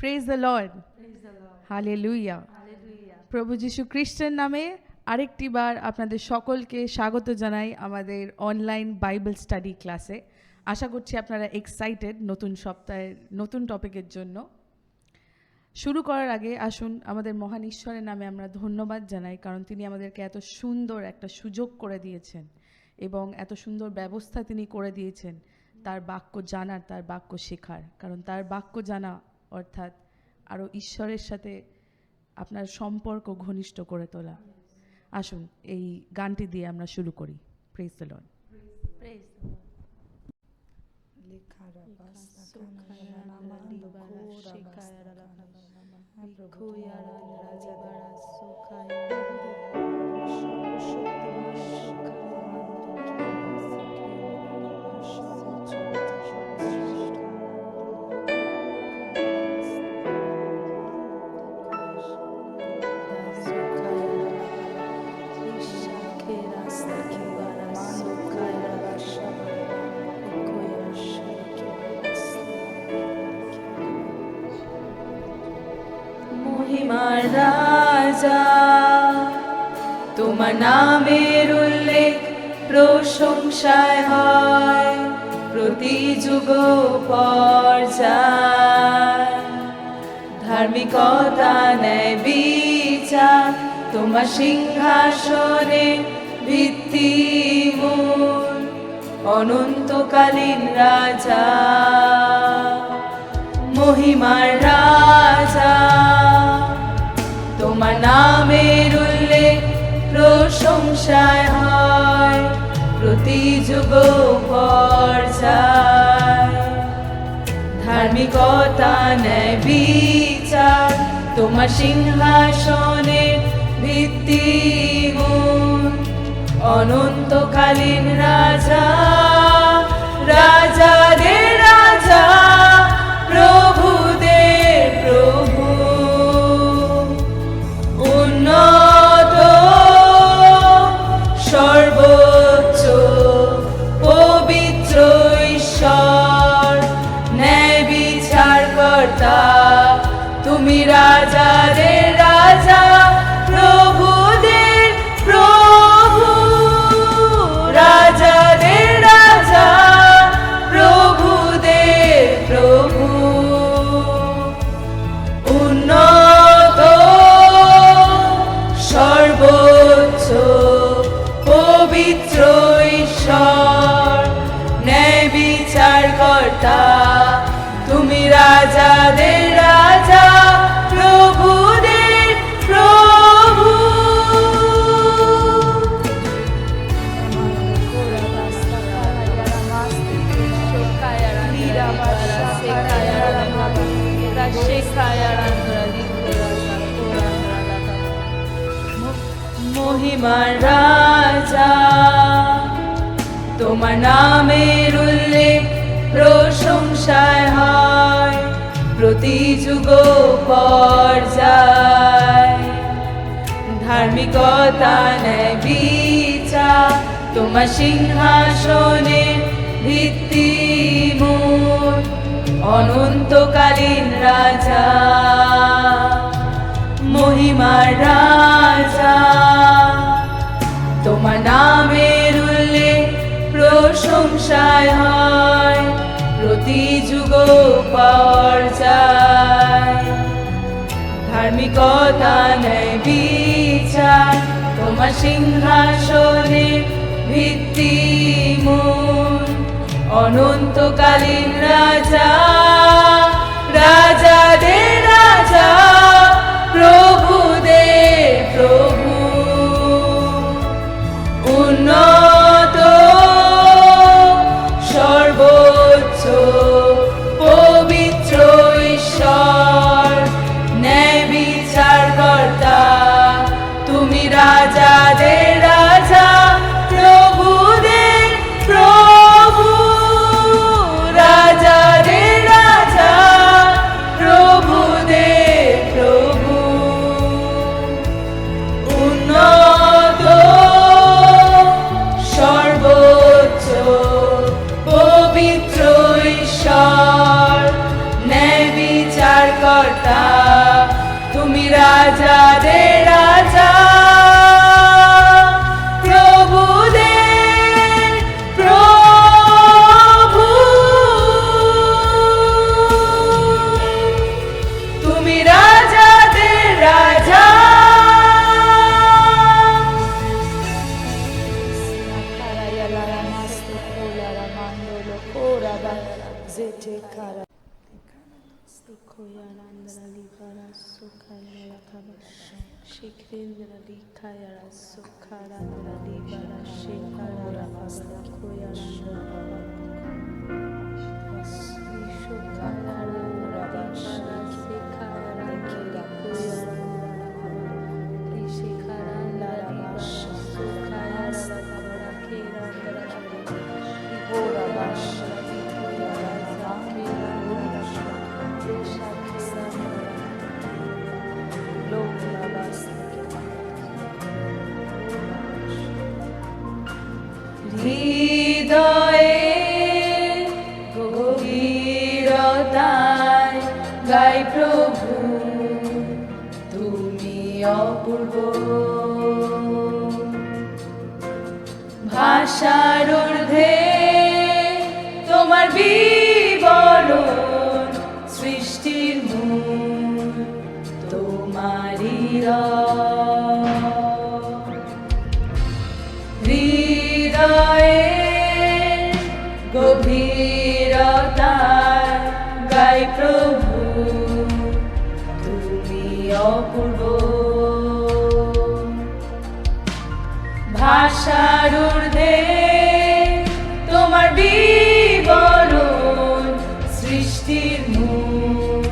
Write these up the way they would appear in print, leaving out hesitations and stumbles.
Praise the Lord, hallelujah. প্রভু যীশু খ্রিস্টের নামে আরেকটি বার আপনাদের সকলকে স্বাগত জানাই আমাদের অনলাইন বাইবেল স্টাডি ক্লাসে। আশা করছি আপনারা এক্সাইটেড নতুন সপ্তাহের নতুন টপিকের জন্য। শুরু করার আগে আসুন আমাদের মহান ঈশ্বরের নামে আমরা ধন্যবাদ জানাই, কারণ তিনি আমাদেরকে এত সুন্দর একটা সুযোগ করে দিয়েছেন এবং এত সুন্দর ব্যবস্থা তিনি করে দিয়েছেন তার বাক্য জানার, তার বাক্য শেখার। কারণ তার বাক্য জানা অর্থাৎ আরও ঈশ্বরের সাথে আপনার সম্পর্ক ঘনিষ্ঠ করে তোলা। আসুন এই গানটি দিয়ে আমরা শুরু করি। Praise the Lord. মহিমার রাজা, তোমার নামের উল্লেখ প্রশংসায় হয় প্রতি যুগ পর্যায়। ধার্মিকতা ন্যায় বিচার তোমার সিংহাসনে ভিত্তিমূল, অনন্তকালীন রাজা। মহিমার রাজা, তোমার নামের উল্লেখ প্রশংসায় হয় প্রতি যুগ পর্যায়। ধার্মিকতা ন্যায় বিচার তোমার সিংহাসনের ভিত্তিমূল, অনন্তকালীন রাজা। রাজাদের রাজা, প্রভুদের প্রভু, উন্নত সর্বোচ্চ পবিত্র ঈশ্বর, ন্যায় বিচার কর্তা তুমি। রাজাদের রাজা, প্রভুদের প্রভু, রাজাদের রাজা, প্রভুদের প্রভু, উন্নত সর্বোচ্চ পবিত্র ঈশ্বর, ন্যায় বিচার কর্তা তুমি। রাজাদের রাজা, প্রভুদের প্রভু। মহিমার রাজা, তোমার নামের উল্লেখ প্রশংসায় হয় প্রতি যুগ পর্যায়। ধার্মিকতা ন্যায় বিচার তোমার সিংহাসনের ভিত্তিমূল, অনন্তকালীন রাজা। মহিমার রাজা, তোমার নামের উল্লেখ প্রশংসায় হয় প্রতি যুগ পর্যায়। ধার্মিকতা ন্যায় বিচার তোমার সিংহাসনের ভিত্তিমূল, অনন্তকালীন রাজা। রাজাদের রাজা, প্রভুদের প্রভু, উন্নত সর্বোচ্চ পবিত্র ঈশ্বর, ন্যায় বিচার কর্তা তুমি। রাজাদের রাজা, প্রভুদের প্রভু, রাজাদের রাজা, কর্তা, তুমি রাজাদের রাজা, প্রভুদের প্রভু, তুমি রাজাদের রাজা। হৃদয়ে গভীরতায় গাই প্রভু, তুমি অপূর্ব, ভাষার ঊর্ধ্বে তোমার বিবরণ, সৃষ্টির মূল তোমারই হৃদয়ে গভীরতায় গাই প্রভু, তুমি অপূর্ব, ভাষার ঊর্ধ্বে তোমার বিবরণ, সৃষ্টির মূল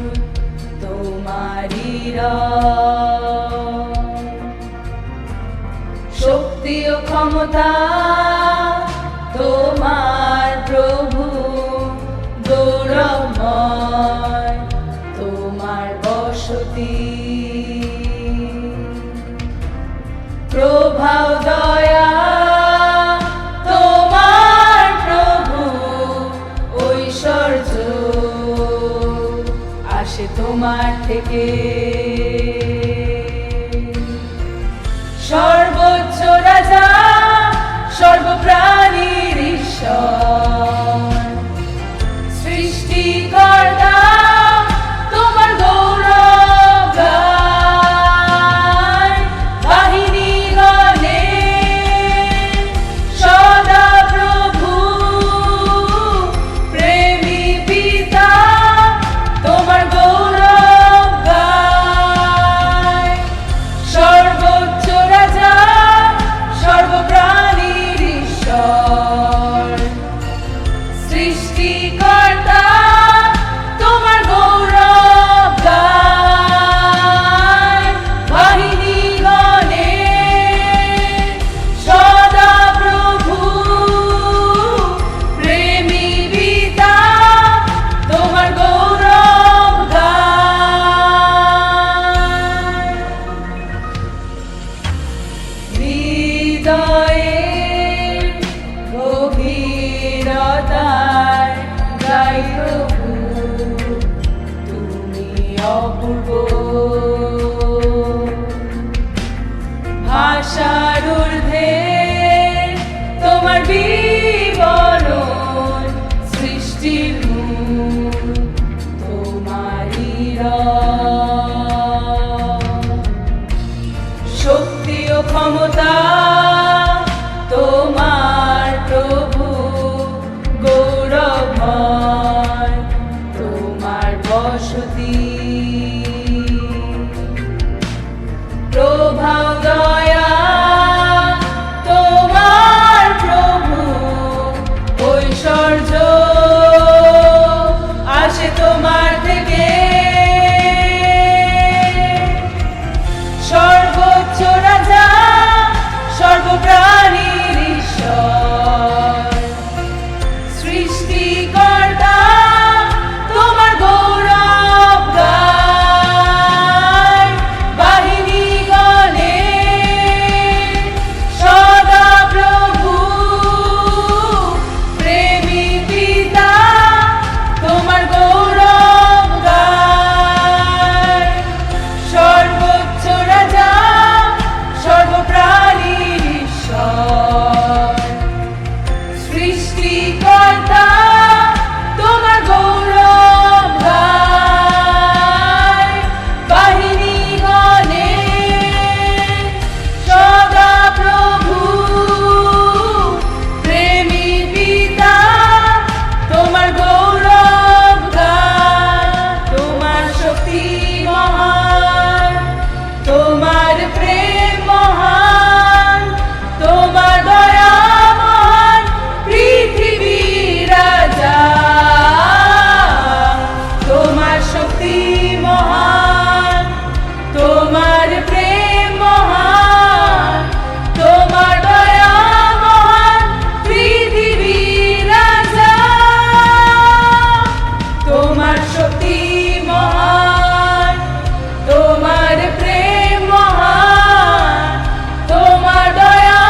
তোমারই শক্তি ও ক্ষমতা তোমার প্রভু, গৌরবময় তোমার বসতি, প্রভাব দয়া তোমার প্রভু, ঐশ্বর্য আসে তোমার থেকে, সর্বোচ্চ রাজা, সর্বপ্রাণীর ঈশ্বর, সৃষ্টিকর্তা তোমার গৌরব গায়, বাহিনীগণে সদা প্রভু, প্রেমী পিতা তোমার গৌরব গায়, সর্বোচ্চ রাজা, সর্বপ্রাণীর ঈশ্বর, সৃষ্টিকর্তা তোমার গৌরব গায়, বাহিনীগণে সদা প্রভু, প্রেমী পিতা তোমার গৌরব গায়। হৃদয়ে গভীরতায় গাই প্রভু, তুমি অপূর্ব, ভাষার ঊর্ধ্বে তোমার বিবরণ, সৃষ্টির মূল তোমারই শক্তি ও ক্ষমতা তোমার প্রভু, গৌরবময় তোমার বসতি, প্রভাব দয়া তোমার প্রভু, ঐশ্বর্য আসে তোমার থেকে, সর্বোচ্চ রাজা, সর্বপ্রাণীর ঈশ্বর, সৃষ্টিকর্তা তোমার গৌরব গায়, বাহিনীগণে শক্তি মহান, তোমার প্রেম মহান, তোমার দয়া মহান, পৃথিবীর রাজা। তোমার শক্তি মহান, তোমার প্রেম মহান, তোমার দয়া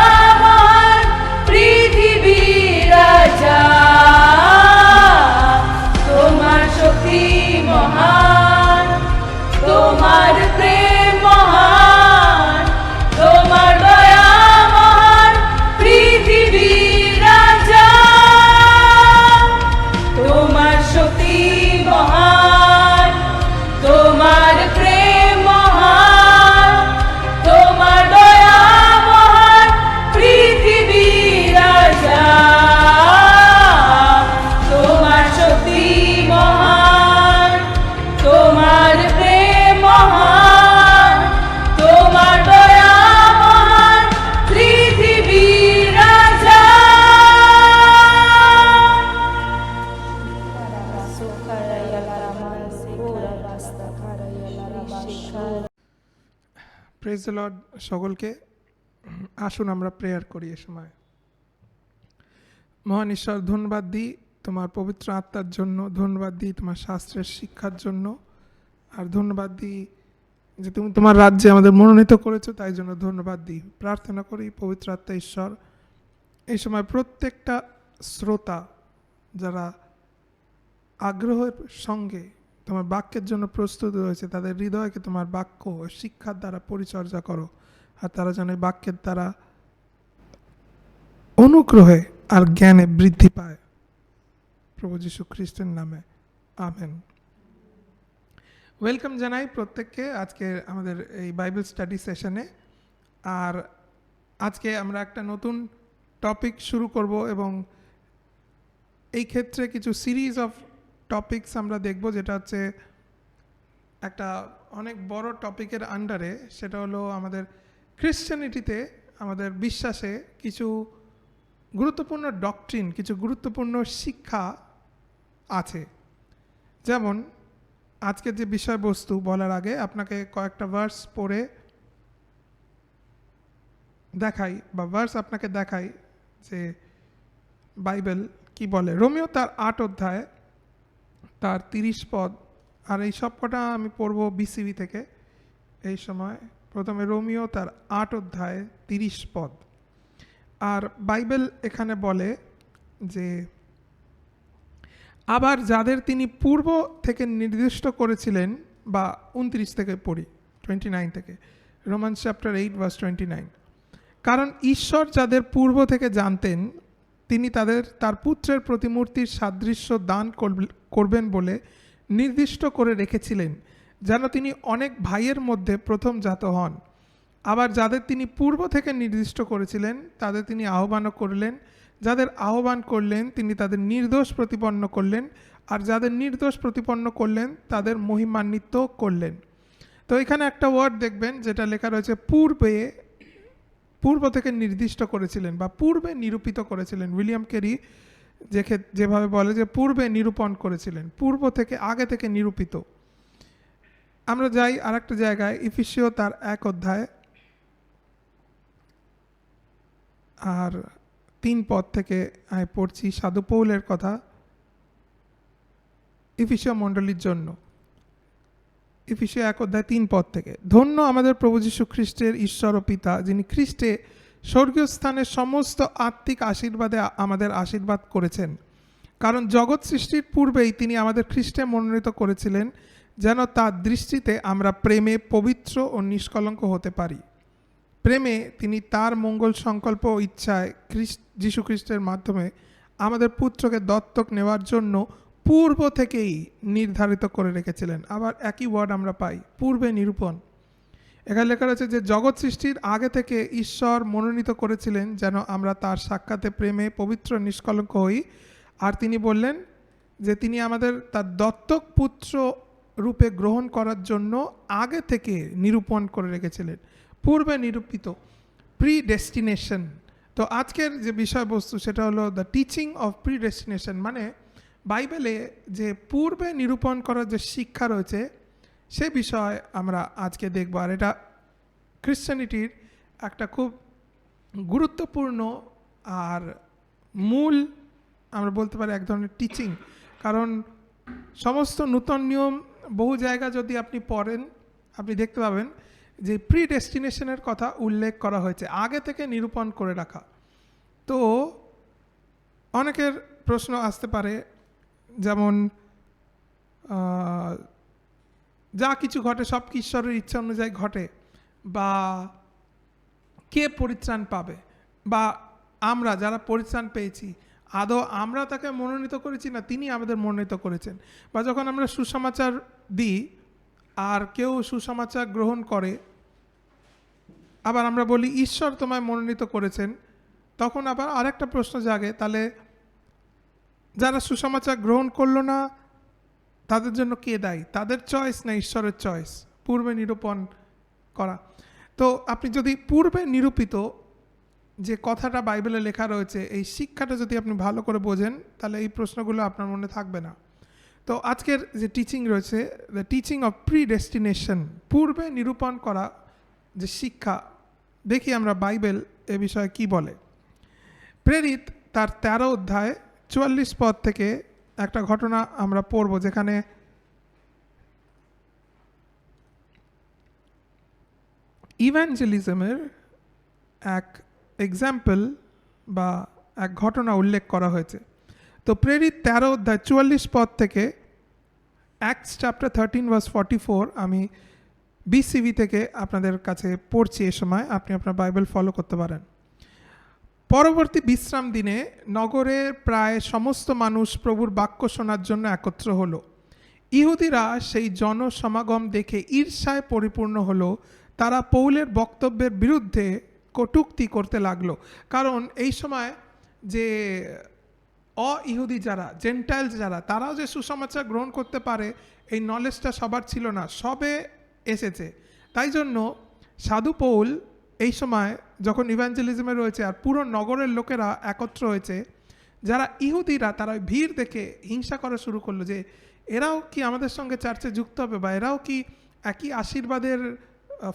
মহান, পৃথিবীর রাজা। তোমার শক্তি মহান, তোমার প্রেম মহান, তোমার দয়া মহান, পৃথিবীর রাজা। তোমার শক্তি মহান, তোমার প্রেম মহান, তোমার দয়া মহান, পৃথিবীর রাজা। তোমার শক্তি মহান, তোমার প্রেম মহান, তোমার দয়া মহান, পৃথিবীর রাজা। প্রেজ দ্য লর্ড সকলকে। আসুন আমরা প্রেয়ার করি এ সময়। মহান ঈশ্বর, ধন্যবাদ দিই তোমার পবিত্র আত্মার জন্য, ধন্যবাদ দিই তোমার শাস্ত্রের শিক্ষার জন্য, আর ধন্যবাদ দিই যে তুমি তোমার রাজ্যে আমাদের মনোনীত করেছো, তাই জন্য ধন্যবাদ দিই। প্রার্থনা করি পবিত্র আত্মা ঈশ্বর এই সময় প্রত্যেকটা শ্রোতা যারা আগ্রহের সঙ্গে তোমার বাক্যের জন্য প্রস্তুত রয়েছে, তাদের হৃদয়কে তোমার বাক্য ও শিক্ষার দ্বারা পরিচর্যা করো, আর তারা যেন এই বাক্যের দ্বারা অনুগ্রহে আর জ্ঞানে বৃদ্ধি পায়। প্রভু যীশু খ্রিস্টের নামে আমেন। ওয়েলকাম জানাই প্রত্যেককে আজকে আমাদের এই বাইবেল স্টাডি সেশনে। আর আজকে আমরা একটা নতুন টপিক শুরু করব, এবং এই ক্ষেত্রে কিছু সিরিজ অফ টপিকস আমরা দেখব, যেটা হচ্ছে একটা অনেক বড় টপিকের আন্ডারে। সেটা হলো আমাদের ক্রিশ্চিয়ানিটিতে, আমাদের বিশ্বাসে কিছু গুরুত্বপূর্ণ ডক্ট্রিন, কিছু গুরুত্বপূর্ণ শিক্ষা আছে। যেমন আজকের যে বিষয়বস্তু বলার আগে আপনাকে কয়েকটা ভার্স পড়ে দেখাই, বা ভার্স আপনাকে দেখাই যে বাইবেল কি বলে। রোমিও তার 8 অধ্যায় তার 30 পদ, আর এই সব কটা আমি পড়ব বিসিবি থেকে এই সময়। প্রথমে রোমিও তার 8 অধ্যায় 30 পদ। আর বাইবেল এখানে বলে যে, আবার যাদের তিনি পূর্ব থেকে নির্দিষ্ট করেছিলেন, বা 29 থেকে পড়ি, 29 থেকে, রোমান চ্যাপ্টার 8 ভার্স 29। কারণ ঈশ্বর যাদের পূর্ব থেকে জানতেন, তিনি তার পুত্রের প্রতিমূর্তির সাদৃশ্য দান করবেন বলে নির্দিষ্ট করে রেখেছিলেন, যেন তিনি অনেক ভাইয়ের মধ্যে প্রথম জাত হন। আবার যাদের তিনি পূর্ব থেকে নির্দিষ্ট করেছিলেন, তাদের তিনি আহ্বানও করলেন। যাদের আহ্বান করলেন, তিনি তাদের নির্দোষ প্রতিপন্ন করলেন। আর যাদের নির্দোষ প্রতিপন্ন করলেন, তাদের মহিমান্বিত করলেন। তো এখানে একটা ওয়ার্ড দেখবেন যেটা লেখা রয়েছে পূর্ব থেকে নির্দিষ্ট করেছিলেন, বা পূর্বে নিরূপিত করেছিলেন। উইলিয়াম ক্যারি যেভাবে বলে যে পূর্বে নিরূপণ করেছিলেন, পূর্ব থেকে, আগে থেকে নিরূপিত। আমরা যাই আর একটা জায়গায়, ইফিসীয় তার 1 অধ্যায় আর 3 পদ থেকে আমি পড়ছি সাধু পৌলের কথা ইফিসীয় মণ্ডলীর জন্য। ইফিসীয় 1 অধ্যায় 3 পদ থেকে, ধন্য আমাদের প্রভু যীশু খ্রিস্টের ঈশ্বর ও পিতা, যিনি খ্রিস্টে স্বর্গীয় স্থানের সমস্ত আত্মিক আশীর্বাদে আমাদের আশীর্বাদ করেছেন। কারণ জগৎ সৃষ্টির পূর্বেই তিনি আমাদের খ্রিস্টে মনোনীত করেছিলেন, যেন তার দৃষ্টিতে আমরা প্রেমে পবিত্র ও নিষ্কলঙ্ক হতে পারি। প্রেমে তিনি তার মঙ্গল সংকল্প ও ইচ্ছায় যীশু খ্রিস্টের মাধ্যমে আমাদের পুত্রকে দত্তক নেওয়ার জন্য পূর্ব থেকেই নির্ধারিত করে রেখেছিলেন। আবার একই ওয়ার্ড আমরা পাই, পূর্বে নিরূপণ। এখানে লেখা রয়েছে যে জগৎ সৃষ্টির আগে থেকে ঈশ্বর মনোনীত করেছিলেন যেন আমরা তার সাক্ষাতে প্রেমে পবিত্র নিষ্কলঙ্ক হই। আর তিনি বললেন যে তিনি আমাদের তার দত্তক পুত্র রূপে গ্রহণ করার জন্য আগে থেকে নিরূপণ করে রেখেছিলেন, পূর্বে নিরূপিত, প্রিডেস্টিনেশন। তো আজকের যে বিষয়বস্তু সেটা হলো দ্য টিচিং অফ প্রিডেস্টিনেশন, মানে বাইবেলে যে পূর্বে নিরূপণ করার যে শিক্ষা রয়েছে সে বিষয় আমরা আজকে দেখব। আর এটা খ্রিশ্চানিটির একটা খুব গুরুত্বপূর্ণ আর মূল আমরা বলতে পারি এক ধরনের টিচিং। কারণ সমস্ত নূতন নিয়ম বহু জায়গা যদি আপনি পড়েন আপনি দেখতে পাবেন যে প্রি ডেস্টিনেশনের কথা উল্লেখ করা হয়েছে, আগে থেকে নিরূপণ করে রাখা। তো অনেকের প্রশ্ন আসতে পারে, যেমন যা কিছু ঘটে সব কি ঈশ্বরের ইচ্ছা অনুযায়ী ঘটে, বা কে পরিত্রাণ পাবে, বা আমরা যারা পরিত্রাণ পেয়েছি আদৌ আমরা তাকে মনোনীত করেছি না তিনি আমাদের মনোনীত করেছেন। বা যখন আমরা সুসমাচার দিই আর কেউ সুসমাচার গ্রহণ করে, আবার আমরা বলি ঈশ্বর তোমায় মনোনীত করেছেন, তখন আবার আরেকটা প্রশ্ন জাগে, তাহলে যারা সুসমাচার গ্রহণ করলো না তাদের জন্য কে দায়ী? তাদের চয়েস না ঈশ্বরের চয়েস পূর্বে নিরূপণ করা? তো আপনি যদি পূর্বে নিরূপিত যে কথাটা বাইবেলে লেখা রয়েছে এই শিক্ষাটা যদি আপনি ভালো করে বোঝেন তাহলে এই প্রশ্নগুলো আপনার মনে থাকবে না। তো আজকের যে টিচিং রয়েছে, the teaching of pre destination, পূর্বে নিরূপণ করা যে শিক্ষা, দেখি আমরা বাইবেল এ বিষয়ে কি বলে। প্রেরিত তার 13 অধ্যায় 44 পদ থেকে একটা ঘটনা আমরা পড়ব, যেখানে ইভাঞ্জেলিজমের এক এক্সাম্পল বা এক ঘটনা উল্লেখ করা হয়েছে। তো প্রেরিত 13 অধ্যায় 44 পদ থেকে অ্যাক্টস চ্যাপ্টার 13 ভার্স 44 আমি বিসিবি থেকে আপনাদের কাছে পড়ছি। এ সময় আপনি আপনার বাইবেল ফলো করতে পারেন। পরবর্তী বিশ্রাম দিনে নগরের প্রায় সমস্ত মানুষ প্রভুর বাক্য শোনার জন্য একত্র হলো। ইহুদিরা সেই জনসমাগম দেখে ঈর্ষায় পরিপূর্ণ হলো। তারা পৌলের বক্তব্যের বিরুদ্ধে কটূক্তি করতে লাগলো। কারণ এই সময় যে ইহুদি যারা, জেন্টাইলস যারা, তারাও যে সুসমাচার গ্রহণ করতে পারে এই নলেজটা সবার ছিল না, সবে এসেছে। তাই জন্য সাধু পৌল এই সময় যখন ইভাঞ্জেলিজমে রয়েছে আর পুরো নগরের লোকেরা একত্র হয়েছে, যারা ইহুদিরা তারা ভিড় দেখে হিংসা করা শুরু করলো যে এরাও কি আমাদের সঙ্গে চার্চে যুক্ত হবে, বা এরাও কি একই আশীর্বাদের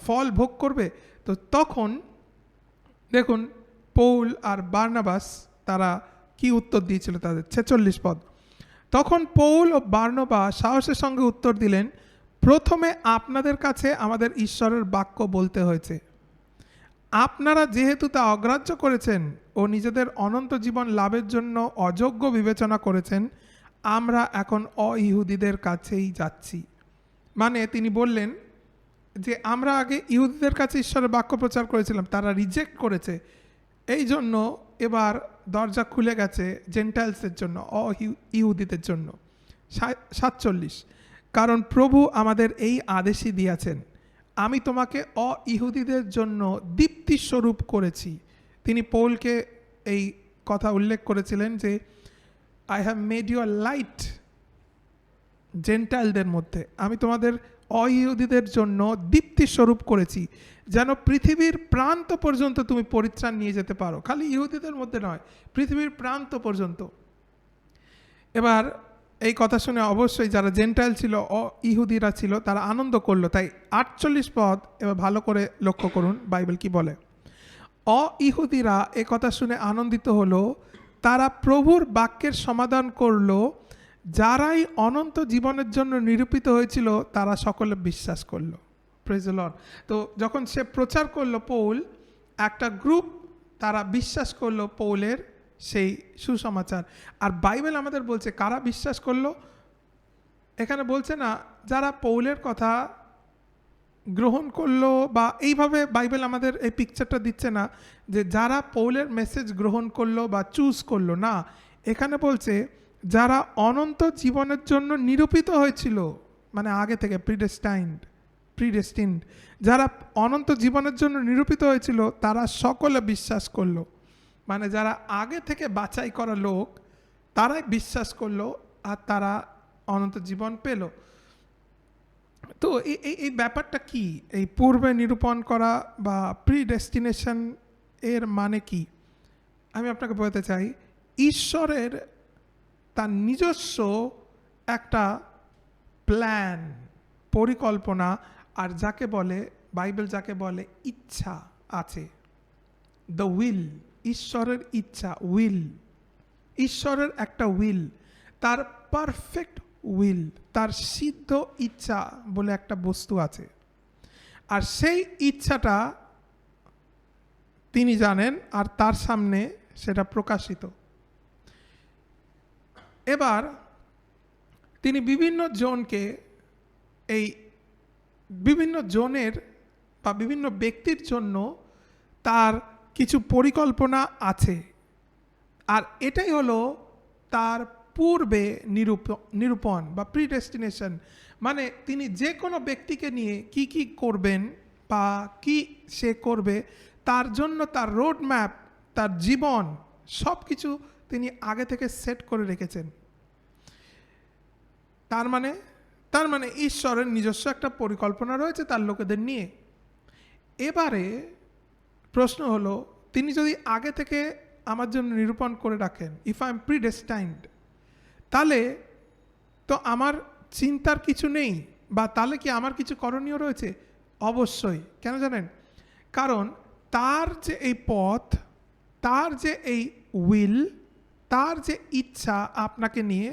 ফল ভোগ করবে। তো তখন দেখুন পৌল আর বার্নাবাস তারা কি উত্তর দিয়েছিল তাদের 46 পদ। তখন পৌল ও বার্নাবাস সাহসের সঙ্গে উত্তর দিলেন, প্রথমে আপনাদের কাছে আমাদের ঈশ্বরের বাক্য বলতে হয়েছে। আপনারা যেহেতু তা অগ্রাহ্য করেছেন ও নিজেদের অনন্ত জীবন লাভের জন্য অযোগ্য বিবেচনা করেছেন, আমরা এখন ইহুদিদের কাছেই যাচ্ছি। মানে তিনি বললেন যে আমরা আগে ইহুদিদের কাছে ঈশ্বরের বাক্য প্রচার করেছিলাম, তারা রিজেক্ট করেছে, এই জন্য এবার দরজা খুলে গেছে জেন্টাইলসের জন্য, ইহুদিদের জন্য। 47, কারণ প্রভু আমাদের এই আদেশই দিয়েছেন, আমি তোমাকে ইহুদিদের জন্য দীপ্তি স্বরূপ করেছি। তিনি পৌলকে এই কথা উল্লেখ করেছিলেন যে I have made you a light জেন্টাইলদের মধ্যে, আমি তোমাদের ইহুদিদের জন্য দীপ্তি স্বরূপ করেছি, যেন পৃথিবীর প্রান্ত পর্যন্ত তুমি পরিত্রাণ নিয়ে যেতে পারো। খালি ইহুদিদের মধ্যে নয়, পৃথিবীর প্রান্ত পর্যন্ত। এবার এই কথা শুনে অবশ্যই যারা জেন্টাইল ছিল, ইহুদিরা ছিল, তারা আনন্দ করলো। তাই 48 পদ এবার ভালো করে লক্ষ্য করুন বাইবেল কি বলে। ইহুদিরা এ কথা শুনে আনন্দিত হলো, তারা প্রভুর বাক্যের সমাধান করলো, যারাই অনন্ত জীবনের জন্য নিরূপিত হয়েছিল তারা সকলে বিশ্বাস করলো। Praise the Lord. তো যখন সে প্রচার করলো পৌল, একটা গ্রুপ তারা বিশ্বাস করলো পৌলের সেই সুসমাচার। আর বাইবেল আমাদের বলছে কারা বিশ্বাস করলো। এখানে বলছে না যারা পৌলের কথা গ্রহণ করলো, বা এইভাবে বাইবেল আমাদের এই পিকচারটা দিচ্ছে না যে যারা পৌলের মেসেজ গ্রহণ করলো বা চুজ করলো, না, এখানে বলছে যারা অনন্ত জীবনের জন্য নিরূপিত হয়েছিল, মানে আগে থেকে প্রিডেস্টিন্ড, যারা অনন্ত জীবনের জন্য নিরূপিত হয়েছিল তারা সকলে বিশ্বাস করলো। মানে যারা আগে থেকে বাছাই করা লোক তারাই বিশ্বাস করলো আর তারা অনন্ত জীবন পেল। তো এই ব্যাপারটা কি, এই পূর্বে নিরূপণ করা বা প্রিডেস্টিনেশন এর মানে কি আমি আপনাকে বলতে চাই। ঈশ্বরের তার নিজস্ব একটা প্ল্যান, পরিকল্পনা, আর যাকে বলে, বাইবেল যাকে বলে ইচ্ছা আছে। দ্য উইল, ঈশ্বরের ইচ্ছা, উইল, ঈশ্বরের একটা উইল, তার পারফেক্ট উইল, তার সিদ্ধ ইচ্ছা বলে একটা বস্তু আছে। আর সেই ইচ্ছাটা তিনি জানেন, আর তার সামনে সেটা প্রকাশিত। এবার তিনি বিভিন্ন জনকে, এই বিভিন্ন জনের বা বিভিন্ন ব্যক্তির জন্য তার কিছু পরিকল্পনা আছে, আর এটাই হলো তার পূর্বে নিরূপণ বা প্রিডেস্টিনেশন। মানে তিনি যে কোনো ব্যক্তিকে নিয়ে কি কি করবেন বা কি সে করবে, তার জন্য তার রোড ম্যাপ, তার জীবন, সব কিছু তিনি আগে থেকে সেট করে রেখেছেন। তার মানে ঈশ্বরের নিজস্ব একটা পরিকল্পনা রয়েছে তার লোকেদের নিয়ে। এবারে প্রশ্ন হলো, তিনি যদি আগে থেকে আমার জন্য নিরূপণ করে রাখেন, ইফ আই এম প্রিডেস্টাইন্ড, তাহলে তো আমার চিন্তার কিছু নেই, বা তাহলে কি আমার কিছু করণীয় রয়েছে? অবশ্যই। কেন জানেন? কারণ তার যে এই পথ, তার যে এই উইল, তার যে ইচ্ছা আপনাকে নিয়ে,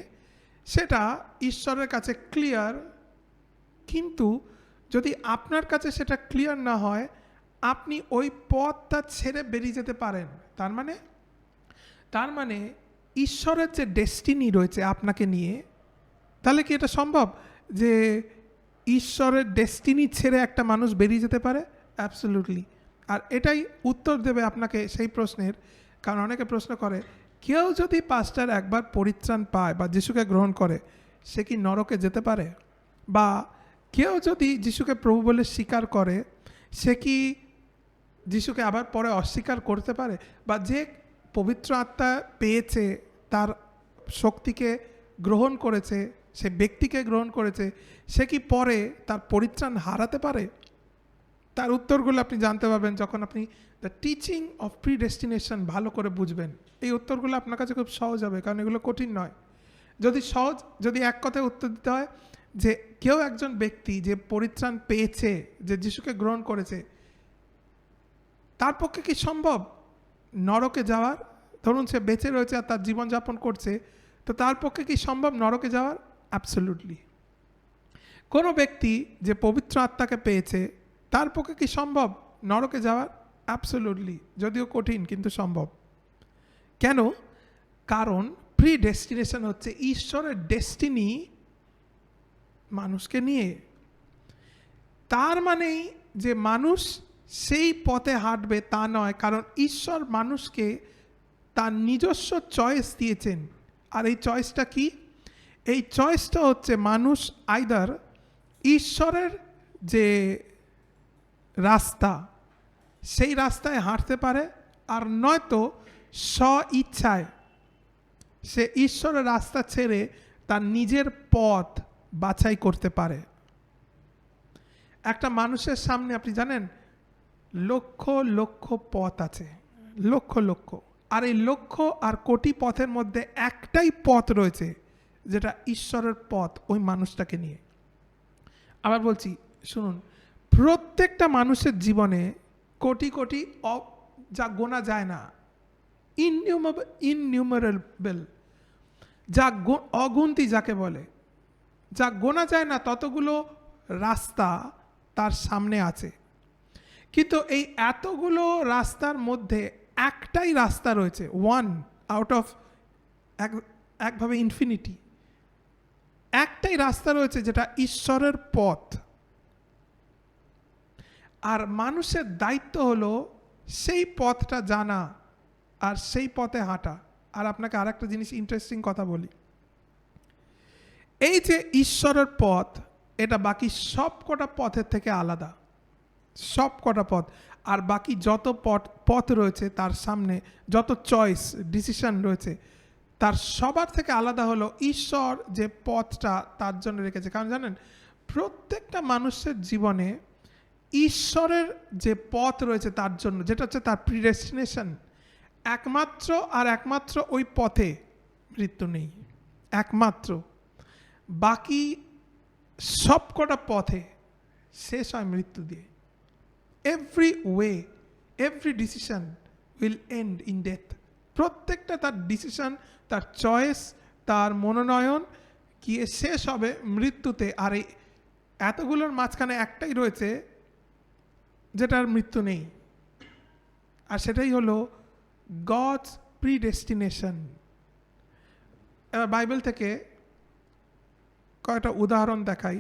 সেটা ঈশ্বরের কাছে ক্লিয়ার। কিন্তু যদি আপনার কাছে সেটা ক্লিয়ার না হয়, আপনি ওই পথটা ছেড়ে বেরিয়ে যেতে পারেন। তার মানে ঈশ্বরের যে ডেস্টিনি রয়েছে আপনাকে নিয়ে, তাহলে কি এটা সম্ভব যে ঈশ্বরের ডেস্টিনি ছেড়ে একটা মানুষ বেরিয়ে যেতে পারে? অ্যাবসলিউটলি। আর এটাই উত্তর দেবে আপনাকে সেই প্রশ্নের। কারণ অনেকে প্রশ্ন করে, কেউ যদি পাস্টার একবার পরিত্রাণ পায় বা যিশুকে গ্রহণ করে, সে কি নরকে যেতে পারে? বা কেউ যদি যিশুকে প্রভু বলে স্বীকার করে, সে কি যিশুকে আবার পরে অস্বীকার করতে পারে? বা যে পবিত্র আত্মা পেয়েছে, তার শক্তিকে গ্রহণ করেছে, সে ব্যক্তিকে গ্রহণ করেছে, সে কি পরে তার পরিত্রাণ হারাতে পারে? তার উত্তরগুলো আপনি জানতে পারবেন যখন আপনি দ্য টিচিং অফ প্রিডেস্টিনেশন ভালো করে বুঝবেন। এই উত্তরগুলো আপনার কাছে খুব সহজ হবে, কারণ এগুলো কঠিন নয়। যদি এক কথায় উত্তর দিতে হয় যে কেউ একজন ব্যক্তি যে পরিত্রাণ পেয়েছে, যে যিশুকে গ্রহণ করেছে, তার পক্ষে কি সম্ভব নরকে যাওয়ার? ধরুন সে বেঁচে রয়েছে আর তার জীবনযাপন করছে, তো তার পক্ষে কি সম্ভব নরকে যাওয়ার? অ্যাবসলিউটলি। কোনো ব্যক্তি যে পবিত্র আত্মাকে পেয়েছে, তার পক্ষে কি সম্ভব নরকে যাওয়ার? অ্যাবসলিউটলি। যদিও কঠিন, কিন্তু সম্ভব। কেন? কারণ প্রিডেস্টিনেশন হচ্ছে ঈশ্বরের ডেস্টিনি মানুষকে নিয়ে। তার মানেই যে মানুষ সেই পথে হাঁটবে তা নয়, কারণ ঈশ্বর মানুষকে তার নিজস্ব চয়েস দিয়েছেন। আর এই চয়েসটা কি? এই চয়েসটা হচ্ছে মানুষ আইদার ঈশ্বরের যে রাস্তা, সেই রাস্তায় হাঁটতে পারে, আর নয়তো স্ব ইচ্ছায় সে ঈশ্বরের রাস্তা ছেড়ে তার নিজের পথ বাছাই করতে পারে। একটা মানুষের সামনে আপনি জানেন লক্ষ লক্ষ পথ আছে, লক্ষ লক্ষ। আর এই লক্ষ আর কোটি পথের মধ্যে একটাই পথ রয়েছে, যেটা ঈশ্বরের পথ ওই মানুষটাকে নিয়ে। আবার বলছি, শুনুন, প্রত্যেকটা মানুষের জীবনে কোটি কোটি, যা গোনা যায় না, ইননিউমারেবল, যা অগুন্তি যাকে বলে, যা গোনা যায় না, ততগুলো রাস্তা তার সামনে আছে। কিন্তু এই এতগুলো রাস্তার মধ্যে একটাই রাস্তা রয়েছে, ওয়ান আউট অফ একভাবে ইনফিনিটি, একটাই রাস্তা রয়েছে যেটা ঈশ্বরের পথ। আর মানুষের দায়িত্ব হলো সেই পথটা জানা আর সেই পথে হাঁটা। আর আপনাকে আর একটা জিনিস ইন্টারেস্টিং কথা বলি, এই যে ঈশ্বরের পথ, এটা বাকি সব কটা পথের থেকে আলাদা, সব কটা পথ। আর বাকি যত পথ রয়েছে তার সামনে, যত চয়েস ডিসিশন রয়েছে, তার সবার থেকে আলাদা হলো ঈশ্বর যে পথটা তার জন্য রেখেছে। কারণ জানেন, প্রত্যেকটা মানুষের জীবনে ঈশ্বরের যে পথ রয়েছে তার জন্য, যেটা হচ্ছে তার প্রিডেস্টিনেশন, একমাত্র ওই পথে মৃত্যু নেই। একমাত্র, বাকি সবকটা পথে শেষ হয় মৃত্যু দিয়ে। Every way, every decision will end in death. প্রত্যেকটা তার ডিসিশন, তার চয়েস, তার মনোনয়ন গিয়ে শেষ হবে মৃত্যুতে। আর এই এতগুলোর মাঝখানে একটাই রয়েছে যেটার মৃত্যু নেই, আর সেটাই হলো গডস প্রিডেস্টিনেশন। এবার বাইবেল থেকে কয়েকটা উদাহরণ দেখাই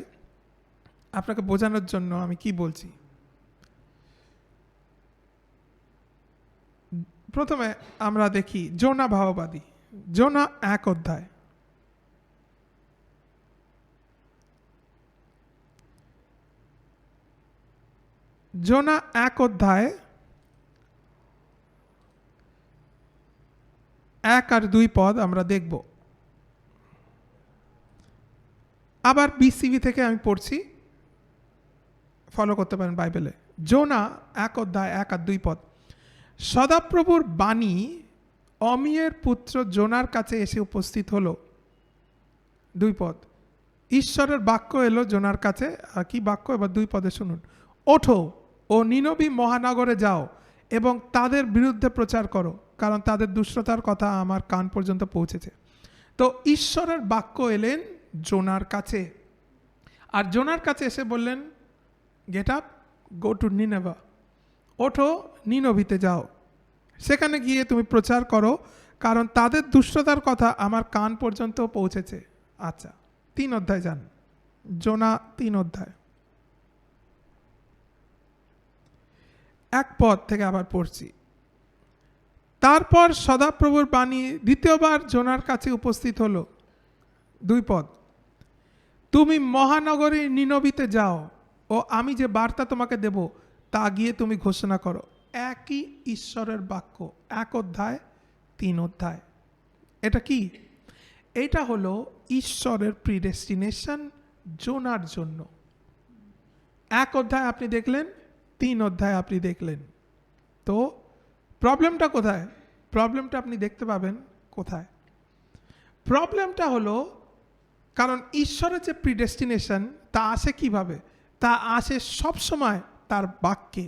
আপনাকে বোঝানোর জন্য আমি কি বলছি। প্রথমে আমরা দেখি জোনা ভাববাদী, জোনা 1 অধ্যায়। জোনা 1 অধ্যায় 1 আর 2 পদ আমরা দেখব। আবার বিসিবি থেকে আমি পড়ছি, ফলো করতে পারেন বাইবেলে। জোনা 1 অধ্যায় 1 আর 2 পদ। সদাপ্রভুর বাণী অমিয়ের পুত্র জোনার কাছে এসে উপস্থিত হলো। 2 পদ। ঈশ্বরের বাক্য এলো জোনার কাছে। আর কি বাক্য? এবার 2 পদে শুনুন। ওঠো ও নিনবী মহানগরে যাও এবং তাদের বিরুদ্ধে প্রচার করো, কারণ তাদের দুষ্টতার কথা আমার কান পর্যন্ত পৌঁছেছে। তো ঈশ্বরের বাক্য এলেন জোনার কাছে, আর জোনার কাছে এসে বললেন, get up, go to Nineveh. ওঠো, নিনবীতে যাও, সেখানে গিয়ে তুমি প্রচার করো, কারণ তাদের দুষ্টতার কথা আমার কান পর্যন্ত পৌঁছেছে। আচ্ছা, 3 অধ্যায় যান। জোনা 3 অধ্যায় 1 পদ থেকে আবার পড়ছি। তারপর সদাপ্রভুর বাণী দ্বিতীয়বার জোনার কাছে উপস্থিত হলো। 2 পদ। তুমি মহানগরী নিনবীতে যাও ও আমি যে বার্তা তোমাকে দেব তা গিয়ে তুমি ঘোষণা করো। একই ঈশ্বরের বাক্য, 1 অধ্যায় 3 অধ্যায়। এটা কি? এটা হলো ঈশ্বরের প্রিডেস্টিনেশন জোনার জন্য। 1 অধ্যায় আপনি দেখলেন, 3 অধ্যায় আপনি দেখলেন। তো প্রবলেমটা কোথায়? প্রবলেমটা আপনি দেখতে পাবেন কোথায়? প্রবলেমটা হলো, কারণ ঈশ্বরের যে প্রিডেস্টিনেশন তা আসে কিভাবে? তা আসে সবসময় তার বাক্যে।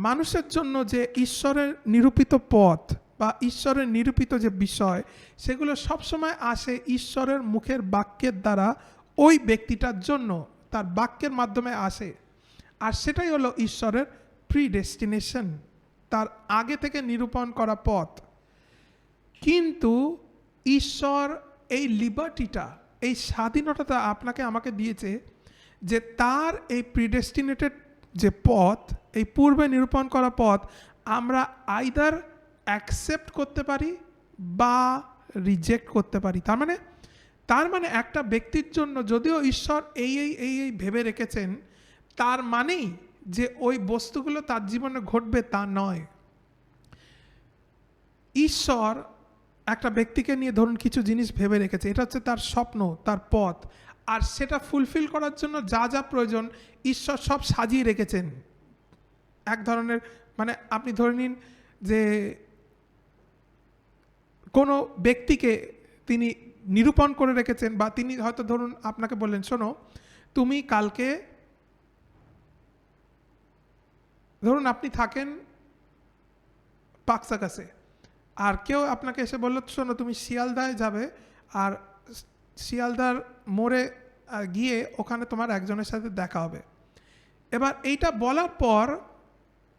মানুষের জন্য যে ঈশ্বরের নিরূপিত পথ বা ঈশ্বরের নিরূপিত যে বিষয়, সেগুলো সবসময় আসে ঈশ্বরের মুখের বাক্যের দ্বারা ওই ব্যক্তিটার জন্য, তার বাক্যের মাধ্যমে আসে। আর সেটাই হলো ঈশ্বরের প্রিডেস্টিনেশন, তার আগে থেকে নিরূপণ করা পথ। কিন্তু ঈশ্বর এই লিবার্টিটা, এই স্বাধীনতা আপনাকে আমাকে দিয়েছে যে তার এই প্রিডেস্টিনেটেড যে পথ, এই পূর্বে নিরূপণ করা পথ, আমরা আইদার অ্যাকসেপ্ট করতে পারি বা রিজেক্ট করতে পারি। তার মানে একটা ব্যক্তির জন্য যদিও ঈশ্বর এই ভেবে রেখেছেন, তার মানেই যে ওই বস্তুগুলো তার জীবনে ঘটবে তা নয়। ঈশ্বর একটা ব্যক্তিকে নিয়ে ধরুন কিছু জিনিস ভেবে রেখেছে, এটা হচ্ছে তার স্বপ্ন, তার পথ, আর সেটা ফুলফিল করার জন্য যা যা প্রয়োজন ঈশ্বর সব সাজিয়ে রেখেছেন। এক ধরনের আপনি ধরে নিন যে কোনো ব্যক্তিকে তিনি নিরূপণ করে রেখেছেন, বা তিনি হয়তো ধরুন আপনাকে বললেন, শোনো তুমি কালকে, ধরুন আপনি থাকেন পাকসাকাশে, আর কেউ আপনাকে এসে বললো, শোনো তুমি শিয়ালদায় যাবে, আর শিয়ালদার মোড়ে গিয়ে ওখানে তোমার একজনের সাথে দেখা হবে। এবার এইটা বলার পর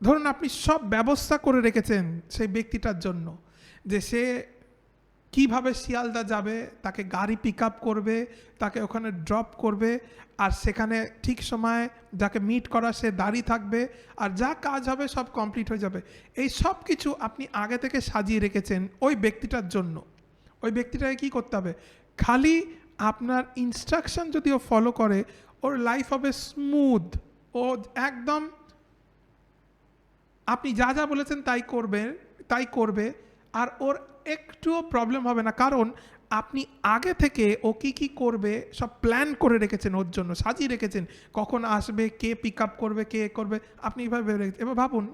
ধরুন আপনি সব ব্যবস্থা করে রেখেছেন সেই ব্যক্তিটার জন্য, যে সে কিভাবে শিয়ালদা যাবে, তাকে গাড়ি পিক আপ করবে, তাকে ওখানে ড্রপ করবে, আর সেখানে ঠিক সময় যাকে মিট করা সে দাঁড়িয়ে থাকবে, আর যা কাজ হবে সব কমপ্লিট হয়ে যাবে। এই সব কিছু আপনি আগে থেকে সাজিয়ে রেখেছেন ওই ব্যক্তিটার জন্য। ওই ব্যক্তিটাকে কী করতে হবে? খালি আপনার ইনস্ট্রাকশন যদি ও ফলো করে, ওর লাইফ হবে স্মুথ। ও একদম আপনি যা যা বলেছেন তাই করবে, আর ওর একটুও প্রবলেম হবে না, কারণ আপনি আগে থেকে ও কি করবে সব প্ল্যান করে রেখেছেন, ওর জন্য সাজিয়ে রেখেছেন, কখন আসবে, কে পিক আপ করবে, কে করবে, আপনি এইভাবে ভেবে রেখেছেন। এবার ভাবুন,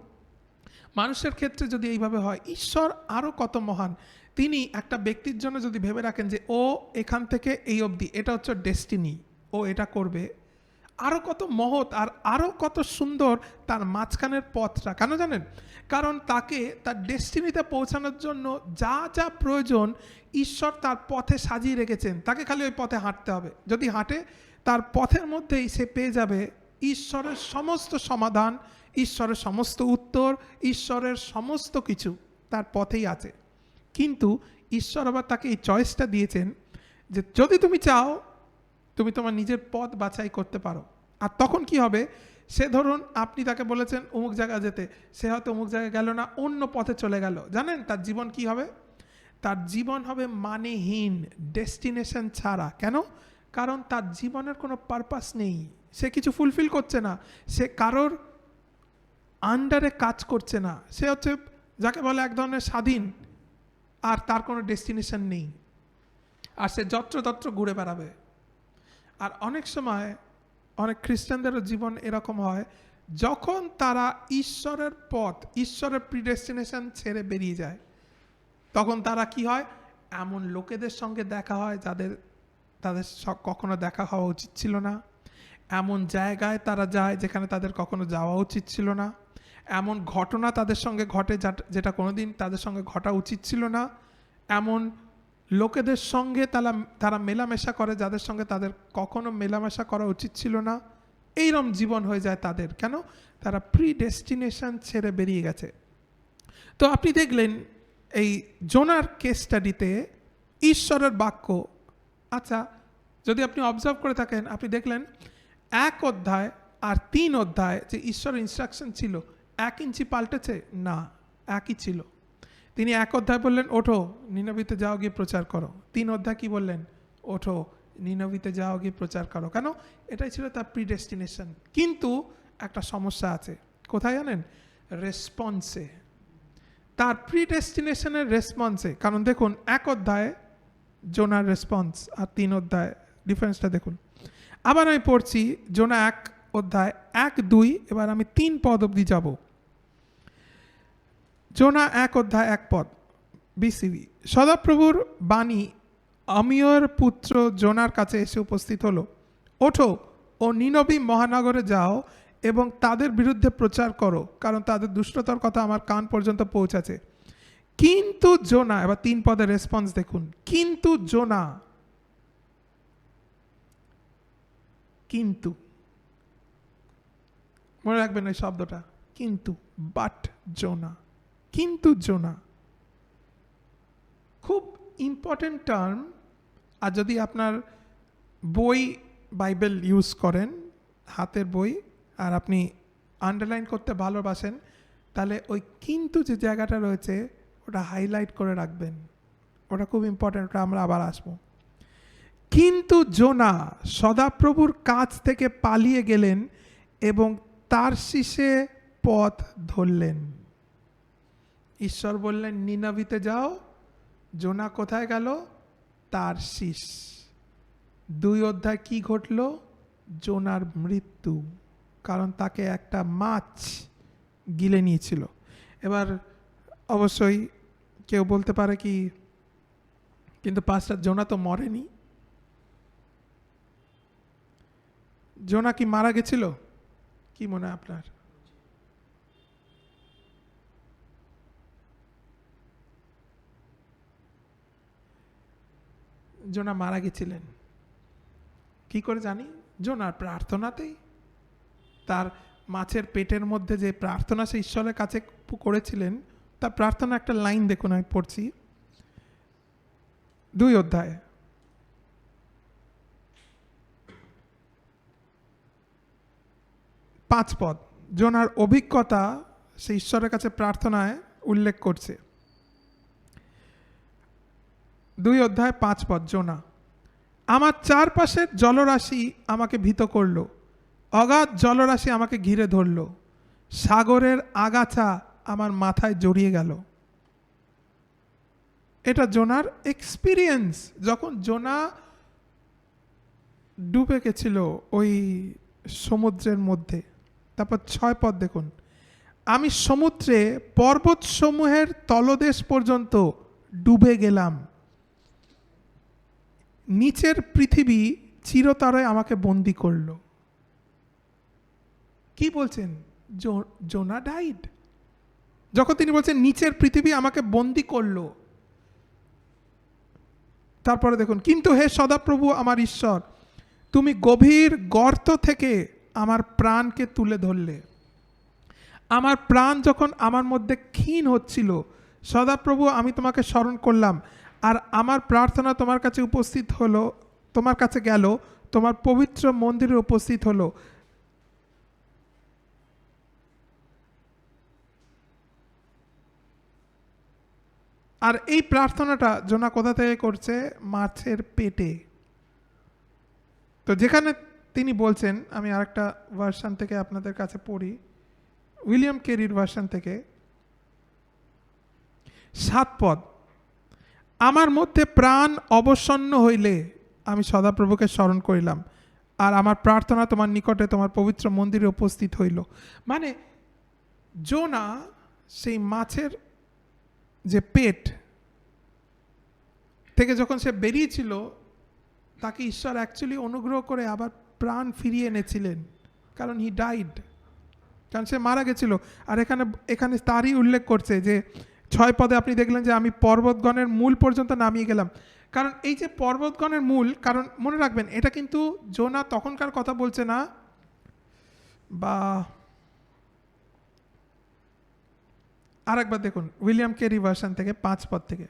মানুষের ক্ষেত্রে যদি এইভাবে হয়, ঈশ্বর আরও কত মহান। তিনি একটা ব্যক্তির জন্য যদি ভেবে রাখেন যে ও এখান থেকে এই অবধি, এটা হচ্ছে ডেস্টিনি, ও এটা করবে, আরও কত মহৎ আর আরও কত সুন্দর তার মাঝখানের পথটা। কেন জানেন? কারণ তাকে তার ডেস্টিনিতে পৌঁছানোর জন্য যা যা প্রয়োজন ঈশ্বর তার পথে সাজিয়ে রেখেছেন, তাকে খালি ওই পথে হাঁটতে হবে। যদি হাঁটে, তার পথের মধ্যেই সে পেয়ে যাবে ঈশ্বরের সমস্ত সমাধান, ঈশ্বরের সমস্ত উত্তর, ঈশ্বরের সমস্ত কিছু তার পথেই আছে। কিন্তু ঈশ্বর আবার তাকে এই চয়েসটা দিয়েছেন যে যদি তুমি চাও, তুমি তোমার নিজের পথ বাছাই করতে পারো। আর তখন কি হবে? সে ধরুন আপনি তাকে বলেছেন অমুক জায়গায় যেতে, সে হয়তো অমুক জায়গায় গেল না, অন্য পথে চলে গেল। জানেন তার জীবন কি হবে? তার জীবন হবে মানেহীন, ডেস্টিনেশন ছাড়া। কেন? কারণ তার জীবনের কোনো পারপাস নেই, সে কিছু ফুলফিল করছে না, সে কারোর আন্ডারে কাজ করছে না, সে হচ্ছে যাকে বলে এক ধরনের স্বাধীন, আর তার কোনো ডেস্টিনেশন নেই, আর সে যত্রতত্র ঘুরে বেড়াবে। আর অনেক সময় অনেক খ্রিস্টানদেরও জীবন এরকম হয়, যখন তারা ঈশ্বরের পথ, ঈশ্বরের প্রিডেস্টিনেশন ছেড়ে বেরিয়ে যায়, তখন তারা কি হয়? এমন লোকেদের সঙ্গে দেখা হয় তাদের কখনো দেখা হওয়া উচিত ছিল না, এমন জায়গায় তারা যায় যেখানে তাদের কখনো যাওয়া উচিত ছিল না, এমন ঘটনা তাদের সঙ্গে ঘটে যেটা কোনোদিন তাদের সঙ্গে ঘটা উচিত ছিল না, এমন লোকেদের সঙ্গে তারা মেলামেশা করে যাদের সঙ্গে তাদের কখনো মেলামেশা করা উচিত ছিল না। এইরকম জীবন হয়ে যায় তাদের। কেন? তারা প্রিডেস্টিনেশন ছেড়ে বেরিয়ে গেছে। তো আপনি দেখলেন এই জোনার কেস স্টাডিতে ঈশ্বরের বাক্য, আচ্ছা যদি আপনি অবজার্ভ করে থাকেন, আপনি দেখলেন 1 অধ্যায় আর 3 অধ্যায় যে ঈশ্বরের ইনস্ট্রাকশন ছিল, 1 ইঞ্চি পাল্টেছে না, একই ছিল। তিনি 1 অধ্যায় বললেন ওঠো নিনবিতে যাও গিয়ে প্রচার করো, 3 অধ্যায় কি বললেন? ওঠো নিনবিতে যাও গিয়ে প্রচার করো। কেন? এটাই ছিল তার প্রিডেস্টিনেশন। কিন্তু একটা সমস্যা আছে, কোথায় জানেন? রেসপন্সে, তার প্রিডেস্টিনেশনের রেসপন্সে। কারণ দেখুন 1 অধ্যায় জোনার রেসপন্স আর 3 অধ্যায় ডিফারেন্সটা দেখুন। আবার আমি পড়ছি জোনা 1 অধ্যায় 1-2, এবার আমি 3 পদ অবধি যাব। জোনা 1 অধ্যায় 1 পদ বিসিবি। সদাপ্রভুর বাণী আমিয়র পুত্র জোনার কাছে এসে উপস্থিত হলো, ওঠো ও নিনবী মহানগরে যাও এবং তাদের বিরুদ্ধে প্রচার করো, কারণ তাদের দুষ্টতার কথা আমার কান পর্যন্ত পৌঁছেছে। কিন্তু জোনা, এবার 3 পদের রেসপন্স দেখুন। কিন্তু জোনা, কিন্তু মনে রাখবেন এই শব্দটা, কিন্তু, বাট জোনা, কিন্তু জোনা খুব ইম্পর্টেন্ট টার্ম। আর যদি আপনার বই বাইবেল ইউজ করেন, হাতের বই, আর আপনি আন্ডারলাইন করতে ভালোবাসেন, তাহলে ওই কিন্তু যে জায়গাটা রয়েছে ওটা হাইলাইট করে রাখবেন, ওটা খুব ইম্পর্টেন্ট, ওটা আমরা আবার আসবো। কিন্তু সদাপ্রভুর কাছ থেকে পালিয়ে গেলেন এবং তারশিশে পথ ধরলেন। ঈশ্বর বললেন নিনবিতে যাও, জোনা কোথায় গেল? তারশিশ। 2 অধ্যায় কি ঘটল? জোনার মৃত্যু, কারণ তাকে একটা মাছ গিলে নিয়েছিল। এবার অবশ্যই কেউ বলতে পারে কি, কিন্তু পাস্টার জোনা তো মরেনি, জোনা কি মারা গেছিল? কি মনে হয় আপনার? জোনা মারা গেছিলেন কি করে জানি? জোনার প্রার্থনাতেই। তার মাছের পেটের মধ্যে যে প্রার্থনা সে ঈশ্বরের কাছে করেছিলেন, তার প্রার্থনা একটা লাইন দেখুন, আমি পড়ছি 2 অধ্যায় 5 পদ। জোনার অভিজ্ঞতা সে ঈশ্বরের কাছে প্রার্থনায় উল্লেখ করছে। 2 অধ্যায় 5 পদ। জোনা, আমার চারপাশের জলরাশি আমাকে ভীত করল, অগাধ জলরাশি আমাকে ঘিরে ধরল, সাগরের আগাছা আমার মাথায় জড়িয়ে গেল। এটা জোনার এক্সপিরিয়েন্স, যখন জোনা ডুবে গেছিল ওই সমুদ্রের মধ্যে। তারপর 6 পদ দেখুন, আমি সমুদ্রে পর্বতসমূহের তলদেশ পর্যন্ত ডুবে গেলাম, নিচের পৃথিবী চিরতরে আমাকে বন্দি করলো। কি বলছেন? জোনা ডাইড। যখন তিনি বলছেন নিচের পৃথিবী আমাকে বন্দি করলো, তারপরে দেখুন, কিন্তু হে সদাপ্রভু আমার ঈশ্বর, তুমি গভীর গর্ত থেকে আমার প্রাণকে তুলে ধরলে। আমার প্রাণ যখন আমার মধ্যে ক্ষীণ হচ্ছিল, সদাপ্রভু আমি তোমাকে স্মরণ করলাম, আর আমার প্রার্থনা তোমার কাছে উপস্থিত হলো, তোমার কাছে গেল, তোমার পবিত্র মন্দিরে উপস্থিত হলো। আর এই প্রার্থনাটা জোনা কোথা থেকে করছে? মাছের পেটে। তো যেখানে তিনি বলছেন, আমি আরেকটা ভার্সন থেকে আপনাদের কাছে পড়ি, উইলিয়াম কেরির ভার্সন থেকে 7 পদ। আমার মধ্যে প্রাণ অবসন্ন হইলে আমি সদাপ্রভুকে স্মরণ করিলাম, আর আমার প্রার্থনা তোমার নিকটে তোমার পবিত্র মন্দিরে উপস্থিত হইল। মানে জোনা সেই মাছের যে পেট থেকে যখন সে বেরিয়েছিল, তাকে ঈশ্বর অ্যাকচুয়ালি অনুগ্রহ করে আবার প্রাণ ফিরিয়ে এনেছিলেন, কারণ হি ডাইড, কারণ সে মারা গেছিল। আর এখানে তারই উল্লেখ করছে যে 6 পদে আপনি দেখলেন যে আমি পর্বতগণের মূল পর্যন্ত নামিয়ে গেলাম। কারণ এই যে পর্বতগণের মূল, কারণ মনে রাখবেন এটা কিন্তু জোনা তখনকার কথা বলছে না, বা আরেকবার দেখুন উইলিয়াম কেরি ভার্সন থেকে 5 পদ থেকে,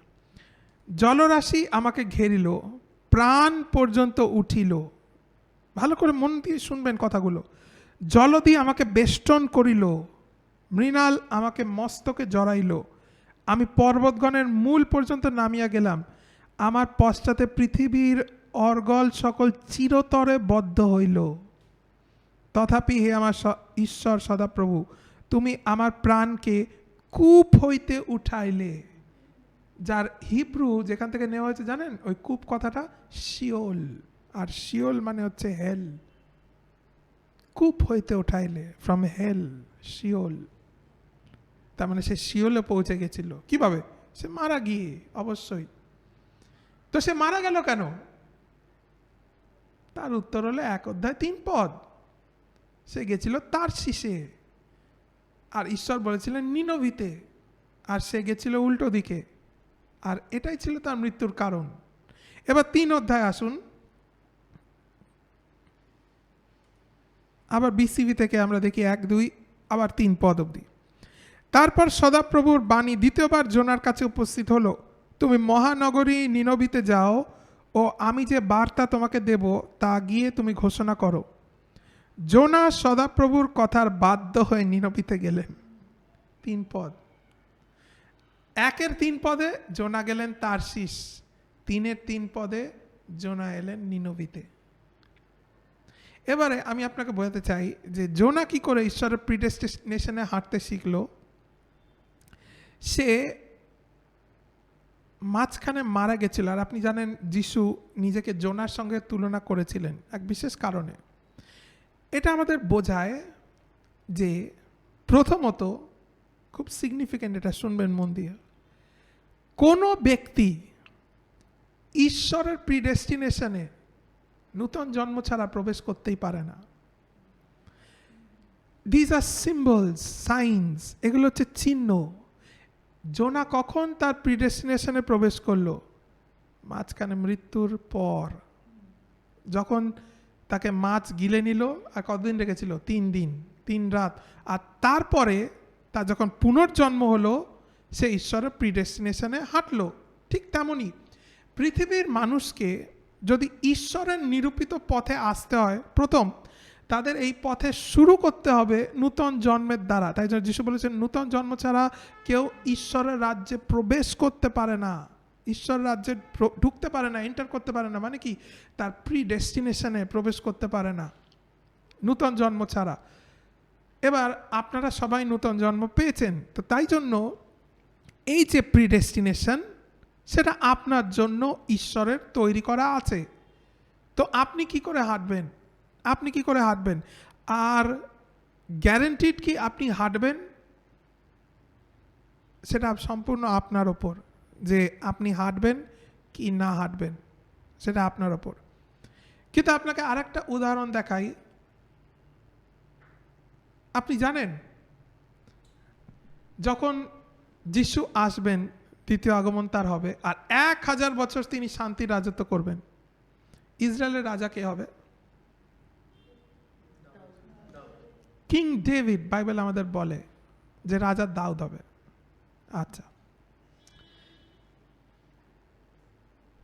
জলরাশি আমাকে ঘেরিল, প্রাণ পর্যন্ত উঠিল। ভালো করে মন দিয়ে শুনবেন কথাগুলো। জলদি আমাকে বেষ্টন করিল, মৃণাল আমাকে মস্তকে জড়াইল, আমি পর্বতগণের মূল পর্যন্ত নামিয়া গেলাম, আমার পশ্চাতে পৃথিবীর অর্গল সকল চিরতরে বদ্ধ হইল। তথাপি হে আমার ঈশ্বর সদাপ্রভু, তুমি আমার প্রাণকে কূপ হইতে উঠাইলে। যার হিব্রু যেখান থেকে নেওয়া হয়েছে জানেন? ওই কূপ কথাটা শিওল, আর শিওল মানে হচ্ছে হেল। কূপ হইতে উঠাইলে, ফ্রম হেল, শিওল। তার মানে সে শিওলে পৌঁছে গেছিল। কিভাবে? সে মারা গিয়ে, অবশ্যই। তো সে মারা গেল কেন? তার উত্তর হলো 1 অধ্যায় 3 পদ। সে গেছিল তারশিসে, আর ঈশ্বর বলেছিলেন নিনভিতে, আর সে গেছিল উল্টো দিকে, আর এটাই ছিল তার মৃত্যুর কারণ। এবার 3 অধ্যায় আসুন, আবার বিসিবি থেকে আমরা দেখি 1, 2, আবার 3 পদ অবধি। তারপর সদাপ্রভুর বাণী দ্বিতীয়বার জোনার কাছে উপস্থিত হলো, তুমি মহানগরী নিনভিতে যাও, ও আমি যে বার্তা তোমাকে দেব তা গিয়ে তুমি ঘোষণা করো। জোনা সদাপ্রভুর কথার বাধ্য হয়ে নিনভিতে গেলেন। 3 পদ। 1-এর 3 পদে জোনা গেলেন তারশিস, 3-এর 3 পদে জোনা এলেন নিনভিতে। এবারে আমি আপনাকে বোঝাতে চাই যে জোনা কি করে ঈশ্বরের প্রিডেস্টিনেশনে হাঁটতে শিখলো। সে মাঝখানে মারা গেছিল, আর আপনি জানেন যিশু নিজেকে জোনার সঙ্গে তুলনা করেছিলেন এক বিশেষ কারণে। এটা আমাদের বোঝায় যে প্রথমত, খুব সিগনিফিক্যান্ট, এটা শুনবেন মন দিয়ে, কোনো ব্যক্তি ঈশ্বরের প্রিডেস্টিনেশনে নূতন জন্ম ছাড়া প্রবেশ করতেই পারে না। দিজ আর সিম্বলস, সাইন্স, এগুলো হচ্ছে চিহ্ন। জোনা কখন তার প্রিডেস্টিনেশনে প্রবেশ করলো? মাঝখানে মৃত্যুর পর, যখন তাকে মাছ গিলে নিল, আর কতদিন রেখেছিল? 3 দিন 3 রাত। আর তারপরে তার যখন পুনর্জন্ম হলো, সে ঈশ্বরের প্রিডেস্টিনেশনে হাঁটলো। ঠিক তেমনই পৃথিবীর মানুষকে যদি ঈশ্বরের নিরূপিত পথে আসতে হয়, প্রথম তাদের এই পথে শুরু করতে হবে নূতন জন্মের দ্বারা। তাই জন্য যিশু বলেছেন, নূতন জন্ম ছাড়া কেউ ঈশ্বরের রাজ্যে প্রবেশ করতে পারে না, ঈশ্বরের রাজ্যে ঢুকতে পারে না, এন্টার করতে পারে না। মানে কি? তার প্রিডেস্টিনেশনে প্রবেশ করতে পারে না নূতন জন্ম ছাড়া। এবার আপনারা সবাই নূতন জন্ম পেয়েছেন, তো তাই জন্য এই যে প্রিডেস্টিনেশন, সেটা আপনার জন্য ঈশ্বরের তৈরি করা আছে। তো আপনি কি করে হাঁটবেন? আপনি কি করে হাঁটবেন? আর গ্যারেন্টিড কি আপনি হাঁটবেন? সেটা সম্পূর্ণ আপনার ওপর, যে আপনি হাঁটবেন কি না হাঁটবেন, সেটা আপনার ওপর। কিন্তু আপনাকে আরেকটা উদাহরণ দেখাই। আপনি জানেন যখন যিশু আসবেন, দ্বিতীয় আগমন তার হবে, আর 1000 বছর তিনি শান্তির রাজত্ব করবেন, ইসরায়েলের রাজা কে হবে? King David. বাইবেল আমাদের বলে যে রাজা দাউদ হবে। আচ্ছা,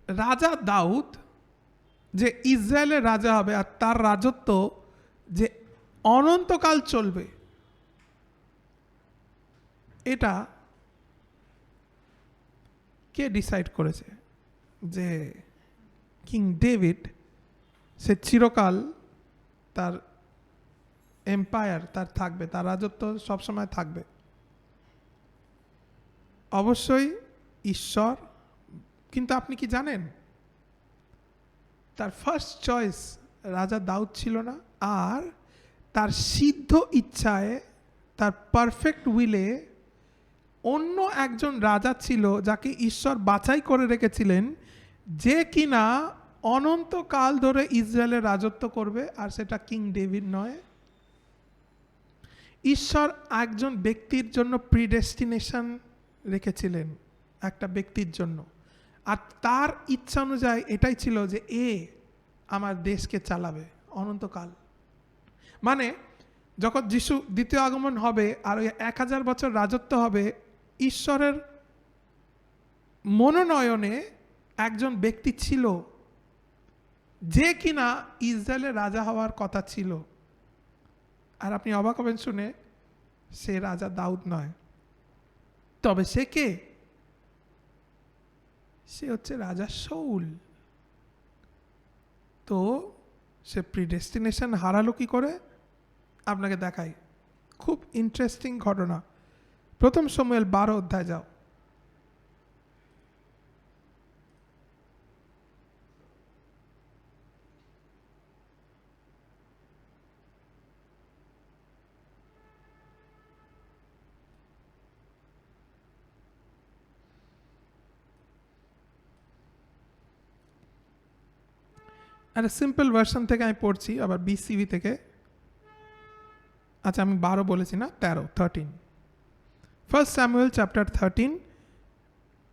রাজা দাউদ যে ইসরায়েলের রাজা হবে আর তার রাজত্ব যে অনন্তকাল চলবে, এটা কে ডিসাইড করেছে? যে কিং ডেভিড সে চিরকাল তার এম্পায়ার তার থাকবে, তার রাজত্ব সবসময় থাকবে? অবশ্যই ঈশ্বর। কিন্তু আপনি কি জানেন তার ফার্স্ট চয়েস রাজা দাউদ ছিল না, আর তার সিদ্ধ ইচ্ছায়, তার পারফেক্ট উইলে অন্য একজন রাজা ছিল যাকে ঈশ্বর বাছাই করে রেখেছিলেন, যে কিনা অনন্তকাল ধরে ইসরায়েলের রাজত্ব করবে, আর সেটা কিং ডেভিড নয়। ঈশ্বর একজন ব্যক্তির জন্য প্রিডেস্টিনেশন রেখেছিলেন, একটা ব্যক্তির জন্য, আর তার ইচ্ছা অনুযায়ী এটাই ছিল যে এ আমার দেশকে চালাবে অনন্তকাল। মানে যখন যিশু দ্বিতীয় আগমন হবে আর ওই 1000 বছর রাজত্ব হবে, ঈশ্বরের মনোনয়নে একজন ব্যক্তি ছিল যে কিনা ইসরায়েলের রাজা হওয়ার কথা ছিল। আর আপনি অবাক হবেন শুনে, সে রাজা দাউদ নয়। তবে সে কে? সে হচ্ছে রাজা শাউল। তো সে প্রিডেস্টিনেশন হারালো কি করে? আপনাকে দেখাই, খুব ইন্টারেস্টিং ঘটনা। প্রথম শমূয়েল 12 অধ্যায় যাও। একটা সিম্পল ভার্সন থেকে আমি পড়ছি, আবার বিসিবি থেকে। আচ্ছা, আমি 12 বলেছি না, 13। ফার্স্ট স্যামুয়েল চ্যাপ্টার 13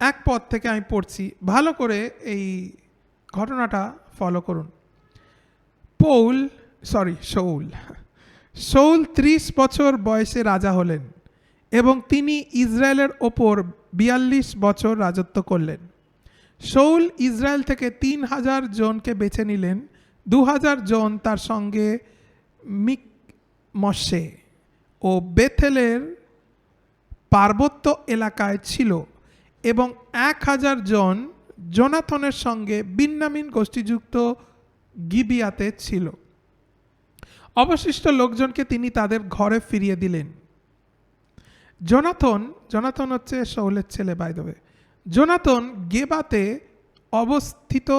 এক পদ থেকে আমি পড়ছি, ভালো করে এই ঘটনাটা ফলো করুন। শাউল 30 বছর বয়সে রাজা হলেন এবং তিনি ইসরায়েলের ওপর 42 বছর রাজত্ব করলেন। শাউল ইসরায়েল থেকে 3000 জনকে বেছে নিলেন। 2000 জন তার সঙ্গে মিকমশে ও বেথেলের পার্বত্য এলাকায় ছিল এবং 1000 জন জোনাথনের সঙ্গে বিন্যামিন গোষ্ঠীযুক্ত গিবিয়াতে ছিল। অবশিষ্ট লোকজনকে তিনি তাদের ঘরে ফিরিয়ে দিলেন। জোনাথন হচ্ছে শাউলের ছেলে, বাই দ্য ওয়ে। জোনাথন গেবাতে অবস্থিত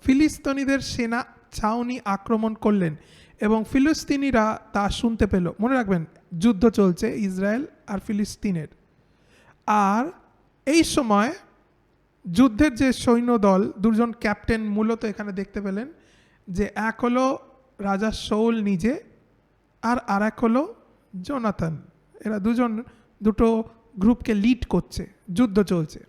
ফিলিস্তিনিদের সেনা ছাউনি আক্রমণ করলেন এবং ফিলিস্তিনিরা তা শুনতে পেল। মনে রাখবেন, যুদ্ধ চলছে ইসরায়েল আর ফিলিস্তিনের। আর এই সময় যুদ্ধের যে সৈন্যদল, দুজন ক্যাপ্টেন মূলত এখানে দেখতে পেলেন, যে এক হলো রাজা শাউল নিজে আর আরেক হলো জোনাথন। এরা দুটো গ্রুপকে লিড করছে, যুদ্ধ চলছে।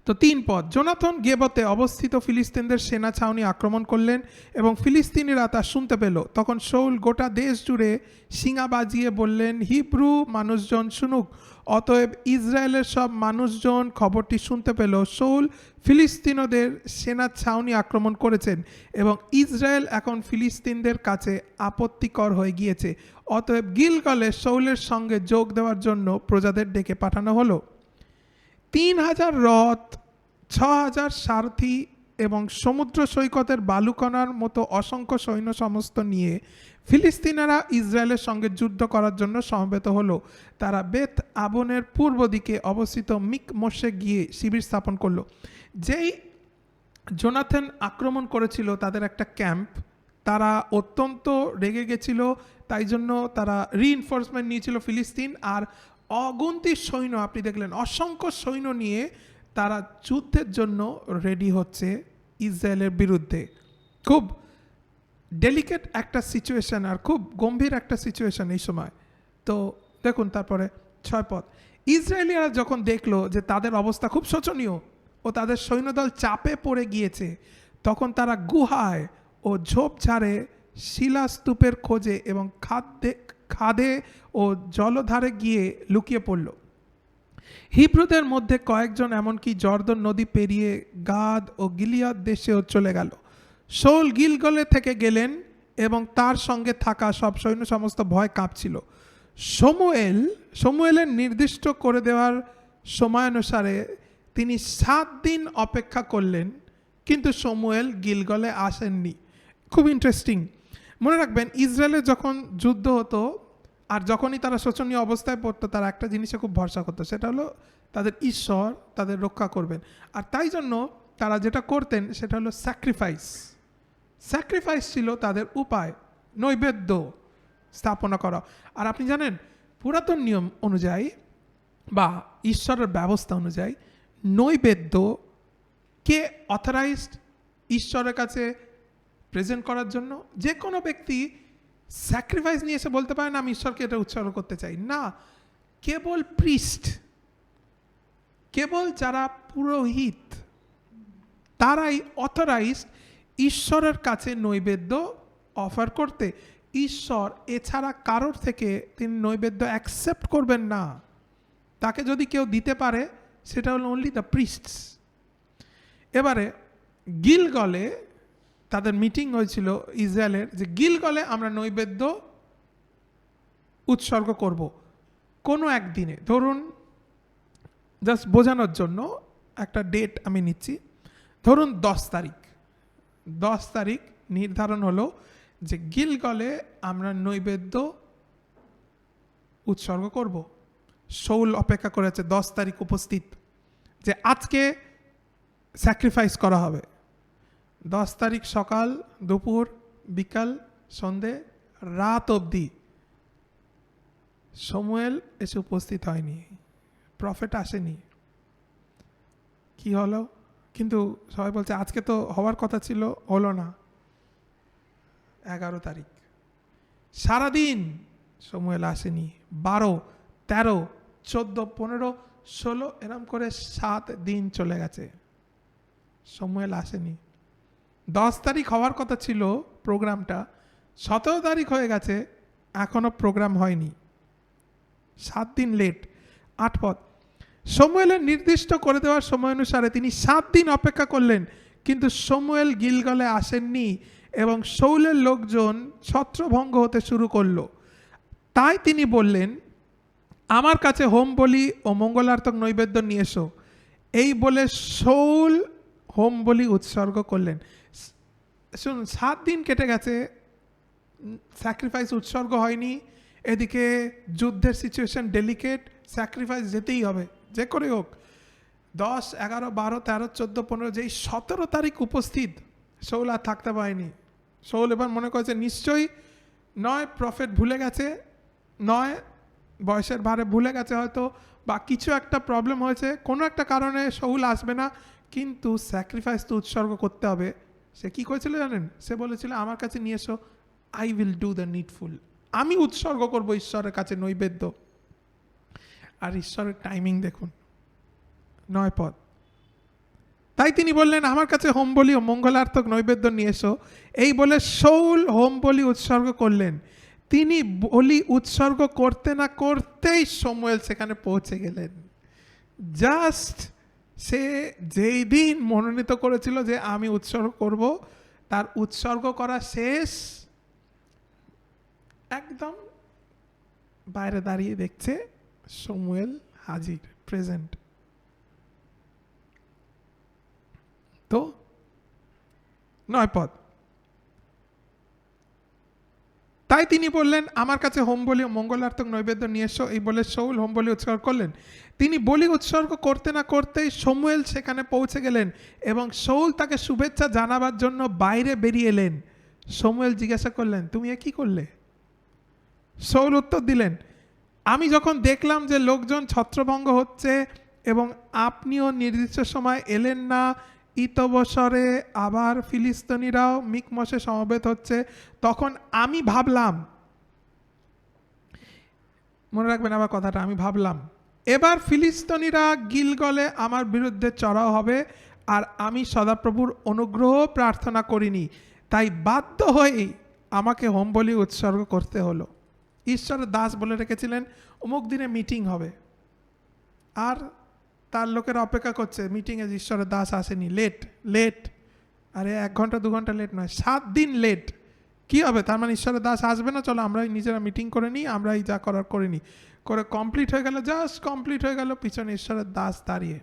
তো 3 পদ। জোনাথন গেবতে অবস্থিত ফিলিস্তিনদের সেনা ছাউনি আক্রমণ করলেন এবং ফিলিস্তিনিরা তা শুনতে পেল। তখন শাউল গোটা দেশ জুড়ে শিঙা বাজিয়ে বললেন, হিব্রু মানুষজন শুনুক। অতএব ইসরায়েলের সব মানুষজন খবরটি শুনতে পেল, শাউল ফিলিস্তিনদের সেনা ছাউনি আক্রমণ করেছেন এবং ইসরায়েল এখন ফিলিস্তিনদের কাছে আপত্তিকর হয়ে গিয়েছে। অতএব গিলগলে শাউলের সঙ্গে যোগ দেওয়ার জন্য প্রজাদের ডেকে পাঠানো হলো। 3000 রথ, 6000 সারথি এবং সমুদ্র সৈকতের বালুকণার মতো অসংখ্য সৈন্য সমস্ত নিয়ে ফিলিস্তিনারা ইসরায়েলের সঙ্গে যুদ্ধ করার জন্য সমবেত হলো। তারা বেত আবনের পূর্ব দিকে অবস্থিত মিকমশে গিয়ে শিবির স্থাপন করলো। যেই জোনাথন আক্রমণ করেছিল তাদের একটা ক্যাম্প, তারা অত্যন্ত রেগে গেছিল, তাই জন্য তারা রিইনফোর্সমেন্ট নিয়েছিল ফিলিস্তিন, আর অগুন্তি সৈন্য, আপনি দেখলেন অসংখ্য সৈন্য নিয়ে তারা যুদ্ধের জন্য রেডি হচ্ছে ইসরায়েলের বিরুদ্ধে। খুব ডেলিকেট একটা সিচুয়েশন আর খুব গম্ভীর একটা সিচুয়েশন এই সময়। তো দেখুন তারপরে 6 পদ, ইসরায়েলিরা যখন দেখলো যে তাদের অবস্থা খুব শোচনীয় ও তাদের সৈন্যদল চাপে পড়ে গিয়েছে, তখন তারা গুহায় ও ঝোপঝাড়ে শিলাস্তূপের খোঁজে এবং খাদে ও জলধারে গিয়ে লুকিয়ে পড়ল। হিব্রুদের মধ্যে কয়েকজন এমনকি জর্দন নদী পেরিয়ে গাদ ও গিলিয়াদ দেশেও চলে গেল। শাউল গিলগলে থেকে গেলেন এবং তার সঙ্গে থাকা সব সৈন্য সমস্ত ভয় কাঁপছিল। সমুয়েলের নির্দিষ্ট করে দেওয়ার সময়ানুসারে তিনি 7 দিন অপেক্ষা করলেন, কিন্তু সমুয়েল গিলগলে আসেননি। খুব ইন্টারেস্টিং। মনে রাখবেন, ইসরায়েলে যখন যুদ্ধ হতো আর যখনই তারা শোচনীয় অবস্থায় পড়তো, তারা একটা জিনিসে খুব ভরসা করতো, সেটা হলো তাদের ঈশ্বর তাদের রক্ষা করবেন। আর তাই জন্য তারা যেটা করতেন সেটা হলো স্যাক্রিফাইস ছিল তাদের উপায়, নৈবেদ্য স্থাপনা করা। আর আপনি জানেন, পুরাতন নিয়ম অনুযায়ী বা ঈশ্বরের ব্যবস্থা অনুযায়ী নৈবেদ্য কে অথরাইজড ঈশ্বরের কাছে প্রেজেন্ট করার জন্য? যে কোনো ব্যক্তি স্যাক্রিফাইস নিয়ে এসে বলতে পারে না আমি ঈশ্বরকে এটা উৎসর্গ করতে চাই না। কেবল প্রিস্ট, কেবল যারা পুরোহিত, তারাই অথরাইজড ঈশ্বরের কাছে নৈবেদ্য অফার করতে। ঈশ্বর এছাড়া কারোর থেকে তিনি নৈবেদ্য অ্যাকসেপ্ট করবেন না। তাকে যদি কেউ দিতে পারে সেটা হলো অনলি দ্য প্রিস্টস। এবারে গিলগলে তাদের মিটিং হয়েছিল ইসরায়েলের, যে গিলগলে আমরা নৈবেদ্য উৎসর্গ করব কোনো একদিনে। ধরুন, জাস্ট বোঝানোর জন্য একটা ডেট আমি নিচ্ছি, ধরুন 10 তারিখ নির্ধারণ হলো যে গিলগলে আমরা নৈবেদ্য উৎসর্গ করব। শাউল অপেক্ষা করেছে 10 তারিখ উপস্থিত, যে আজকে স্যাক্রিফাইস করা হবে। 10 তারিখ সকাল, দুপুর, বিকাল, সন্ধে, রাত অবধি সমুয়েল এসে উপস্থিত হয়নি, প্রফেট আসেনি। কি হলো? কিন্তু সবাই বলছে আজকে তো হওয়ার কথা ছিল, হলো না। 11 তারিখ সারাদিন সমুয়েল আসেনি। 12, 13, 14, 15, 16 এরম করে 7 দিন চলে গেছে, সমুয়েল আসেনি। 10 তারিখ হওয়ার কথা ছিল প্রোগ্রামটা, 17 তারিখ হয়ে গেছে, এখনো প্রোগ্রাম হয়নি, 7 দিন লেট। 8 পদ, সমুয়েলের নির্দিষ্ট করে দেওয়ার সময় অনুসারে তিনি 7 দিন অপেক্ষা করলেন, কিন্তু সমুয়েল গিলগলে আসেননি এবং শাউলের লোকজন ছত্রভঙ্গ হতে শুরু করলো। তাই তিনি বললেন, আমার কাছে হোম বলি ও মঙ্গলার্থক নৈবেদ্য নিয়ে এসো। এই বলে শাউল হোম বলি উৎসর্গ করলেন। শুনুন, 7 দিন কেটে গেছে, স্যাক্রিফাইস উৎসর্গ হয়নি। এদিকে যুদ্ধের সিচুয়েশন ডেলিকেট, স্যাক্রিফাইস যেতেই হবে যে করে হোক। 10, 11, 12, 13, 14, 15, যেই 17 তারিখ উপস্থিত, শাউল আর থাকতে পারেনি। শাউল এবার মনে করেছে নিশ্চয়ই নয় প্রফেট ভুলে গেছে, নয় বয়সের ভারে ভুলে গেছে হয়তো, বা কিছু একটা প্রবলেম হয়েছে, কোনো একটা কারণে শাউল আসবে না, কিন্তু স্যাক্রিফাইস তো উৎসর্গ করতে হবে। সে কি করেছিল জানেন? সে বলেছিল আমার কাছে নিয়ে এসো, I will do the needful, আমি উৎসর্গ করব ঈশ্বরের কাছে নৈবেদ্য। আর ঈশ্বরের টাইমিং দেখুন, 9 পদ, তাই তিনি বললেন আমার কাছে হোম বলি ও মঙ্গলার্থক নৈবেদ্য নিয়ে এসো। এই বলে শাউল হোম বলি উৎসর্গ করলেন। তিনি বলি উৎসর্গ করতে না করতেই সমুয়েল সেখানে পৌঁছে গেলেন। জাস্ট সে যেই দিন মনোনীত করেছিল যে আমি উৎসর্গ করব, তার উৎসর্গ করা শেষ, একদম বাইরে দাঁড়িয়ে দেখছে সমুয়েল হাজির, প্রেজেন্ট। তো 9 পদ, তাই তিনি বললেন আমার কাছে হোম বলি ও মঙ্গলার্থক নৈবেদ্য নিয়ে এসো। এই বলে শাউল হোম বলি উৎসর্গ করলেন। তিনি বলি উৎসর্গ করতে না করতেই সমুয়েল সেখানে পৌঁছে গেলেন এবং শাউল তাকে শুভেচ্ছা জানাবার জন্য বাইরে বেরিয়ে এলেন। সমুয়েল জিজ্ঞাসা করলেন তুমি এ কি করলে? শাউল উত্তর দিলেন আমি যখন দেখলাম যে লোকজন ছত্রভঙ্গ হচ্ছে এবং আপনিও নির্দিষ্ট সময় এলেন না, ইতবসরে আবার ফিলিস্তিনিরাও মিকমশে সমবেত হচ্ছে, তখন আমি ভাবলাম, মনে রাখবেন আবার কথাটা, আমি ভাবলাম এবার ফিলিস্তিনিরা গিলগলে আমার বিরুদ্ধে চড়াও হবে, আর আমি সদাপ্রভুর অনুগ্রহ প্রার্থনা করিনি, তাই বাধ্য হয়েই আমাকে হোম বলি উৎসর্গ করতে হলো। ঈশ্বরের দাস বলে রেখেছিলেন অমুক দিনে মিটিং হবে, আর তার লোকেরা অপেক্ষা করছে মিটিংয়ে, ঈশ্বরের দাস আসেনি, লেট। আরে 1 ঘন্টা 2 ঘন্টা লেট নয়, 7 দিন লেট। কি হবে? তার মানে ঈশ্বরের দাস আসবে না, চলো আমরাই নিজেরা মিটিং করে নিই, আমরাই যা করার করে নিই। করে কমপ্লিট হয়ে গেল, জাস্ট কমপ্লিট হয়ে গেল, পিছনে ঈশ্বরের দাস দাঁড়িয়ে।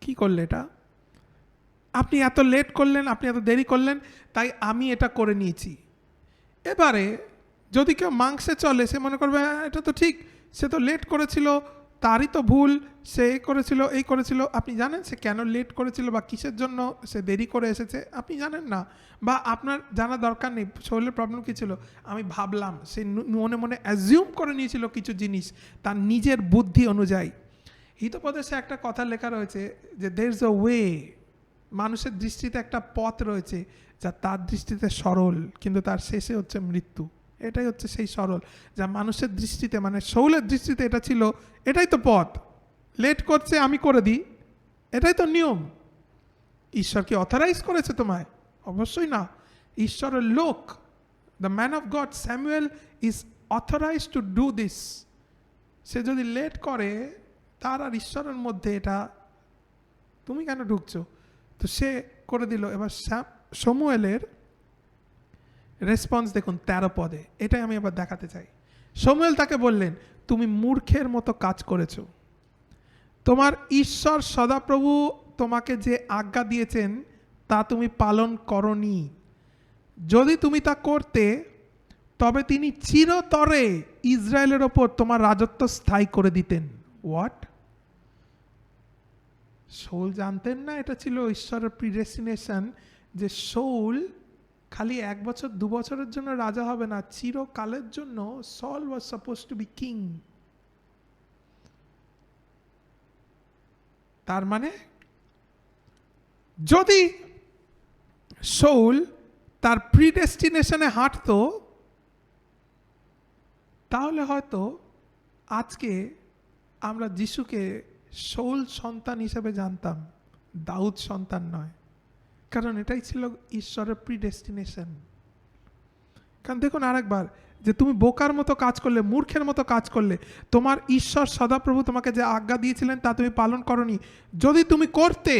কি করলে এটা? আপনি এত লেট করলেন, আপনি এত দেরি করলেন, তাই আমি এটা করে নিয়েছি। এবারে যদি কেউ মাংসে চলে, সে মনে করবে হ্যাঁ এটা তো ঠিক, সে তো লেট করেছিল, তারই তো ভুল, সে করেছিল এই করেছিল। আপনি জানেন সে কেন লেট করেছিল বা কিসের জন্য সে দেরি করে এসেছে? আপনি জানেন না, বা আপনার জানা দরকার নেই। শরীরের প্রবলেম কী ছিল? আমি ভাবলাম, সে মনে মনে অ্যাজিউম করে নিয়েছিল কিছু জিনিস তার নিজের বুদ্ধি অনুযায়ী। হিতোপদেশে একটা কথা লেখা রয়েছে যে দের ইজ আ ওয়ে, মানুষের দৃষ্টিতে একটা পথ রয়েছে যা তার দৃষ্টিতে সরল, কিন্তু তার শেষে হচ্ছে মৃত্যু। এটাই হচ্ছে সেই সরল, যা মানুষের দৃষ্টিতে, মানে শৌলের দৃষ্টিতে এটা ছিল, এটাই তো পথ, লেট করছে আমি করে দিই, এটাই তো নিয়ম। ঈশ্বর কি অথরাইজ করেছে তোমায়? অবশ্যই না। ঈশ্বরের লোক, the man of God Samuel is authorize to do this. সে যদি লেট করে, তার আর ঈশ্বরের মধ্যে এটা, তুমি কেন ঢুকছো? তো সে করে দিল। এবার শমুয়েলের রেসপন্স দেখুন 13 পদে, এটাই আমি আবার দেখাতে চাই। শমুয়েল তাকে বললেন, তুমি মূর্খের মতো কাজ করেছো, তোমার ঈশ্বর সদাপ্রভু তোমাকে যে আজ্ঞা দিয়েছেন তা তুমি পালন করনি। যদি তুমি তা করতে, তবে তিনি চিরতরে ইসরায়েলের ওপর তোমার রাজত্ব স্থায়ী করে দিতেন। হোয়াট? শৌল জানতেন না এটা ছিল ঈশ্বরের প্রিডেস্টিনেশন, যে শৌল খালি 1 বছর 2 বছরের জন্য রাজা হবে না, চিরকালের জন্য Saul was suppose to be king. তার মানে যদি শৌল তার প্রিডেস্টিনেশনে হাঁটতো, তাহলে হয়তো আজকে আমরা যিশুকে শৌল সন্তান হিসেবে জানতাম, দাউদ সন্তান নয়। কারণ এটাই ছিল ঈশ্বরের প্রিডেস্টিনেশন। কারণ দেখুন আরেকবার, যে তুমি বোকার মতো কাজ করলে, মূর্খের মতো কাজ করলে, তোমার ঈশ্বর সদাপ্রভু তোমাকে যে আজ্ঞা দিয়েছিলেন তা তুমি পালন করনি। যদি তুমি করতে,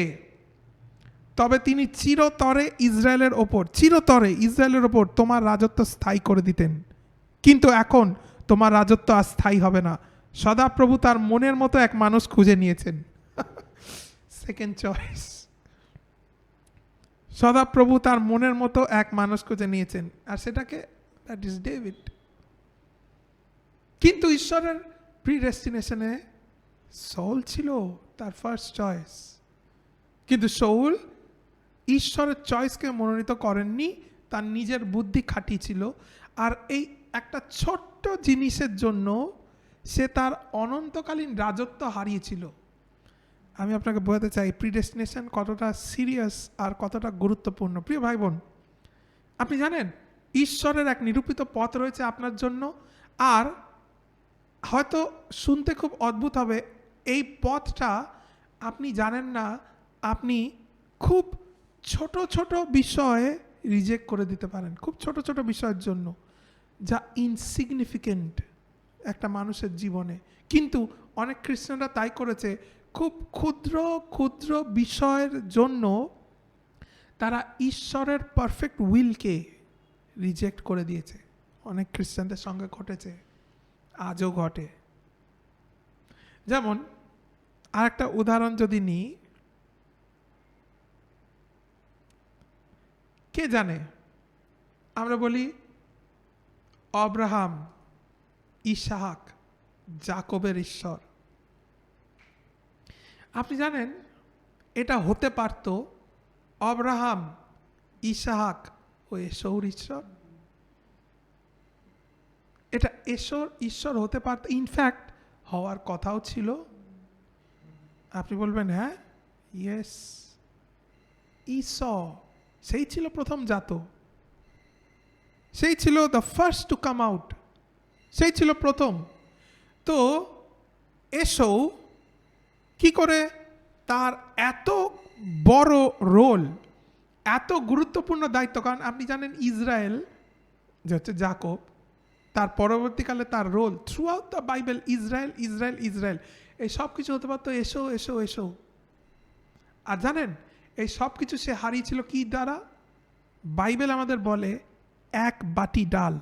তবে তিনি চিরতরে ইসরায়েলের ওপর তোমার রাজত্ব স্থায়ী করে দিতেন। কিন্তু এখন তোমার রাজত্ব আর স্থায়ী হবে না। সদাপ্রভু তার মনের মতো এক মানুষ খুঁজে নিয়েছেন। Second choice. সদাপ্রভু তার মনের মতো এক মানুষ খুঁজে নিয়েছেন, আর সেটাকে, দ্যাট ইজ ডেভিড। কিন্তু ঈশ্বরের প্রিডেস্টিনেশনে শৌল ছিল তার ফার্স্ট চয়েস, কিন্তু শৌল ঈশ্বরের চয়েসকে মনোনীত করেননি, তার নিজের বুদ্ধি খাটিয়েছিল। আর এই একটা ছোট্ট জিনিসের জন্য সে তার অনন্তকালীন রাজত্ব হারিয়েছিল। আমি আপনাকে বোঝাতে চাই প্রিডেস্টিনেশন কতটা সিরিয়াস আর কতটা গুরুত্বপূর্ণ। প্রিয় ভাই বোন, আপনি জানেন ঈশ্বরের এক নিরূপিত পথ রয়েছে আপনার জন্য, আর হয়তো শুনতে খুব অদ্ভুত হবে, এই পথটা আপনি জানেন না, আপনি খুব ছোট ছোট বিষয়ে রিজেক্ট করে দিতে পারেন, খুব ছোট ছোট বিষয়ের জন্য, যা ইনসিগনিফিকেন্ট একটা মানুষের জীবনে। কিন্তু অনেক খ্রিস্টানরা তাই করেছে, খুব ক্ষুদ্র ক্ষুদ্র বিষয়ের জন্য তারা ঈশ্বরের পারফেক্ট উইলকে রিজেক্ট করে দিয়েছে। অনেক খ্রিস্টানদের সঙ্গে ঘটেছে, আজও ঘটে। যেমন আরেকটা উদাহরণ যদি নিই, কে জানে, আমরা বলি আব্রাহাম, ইসহাক, যাকবের ঈশ্বর। আপনি জানেন এটা হতে পারত আব্রাহাম, ইসহাক ও এসৌর ঈশ্বর, এটা ঈশ্বর হতে পারত, ইনফ্যাক্ট হওয়ার কথাও ছিল। আপনি বলবেন হ্যাঁ, ইয়েস, ঈশও সেই ছিল প্রথম জাত, সেই ছিল the first to come out, সেই ছিল প্রথম। তো এসো কি করে তার এত বড় রোল, এত গুরুত্বপূর্ণ দায়িত্ব, কারণ আপনি জানেন ইসরায়েল যে হচ্ছে যাকব, তার পরবর্তীকালে তার role throughout the Bible Israel Israel Israel, এই সব কিছু হতে পারতো এসো এসো এসো। আর জানেন এই সব কিছু সে হারিয়েছিল কি দ্বারা? বাইবেল আমাদের বলে এক বাটি ডাল,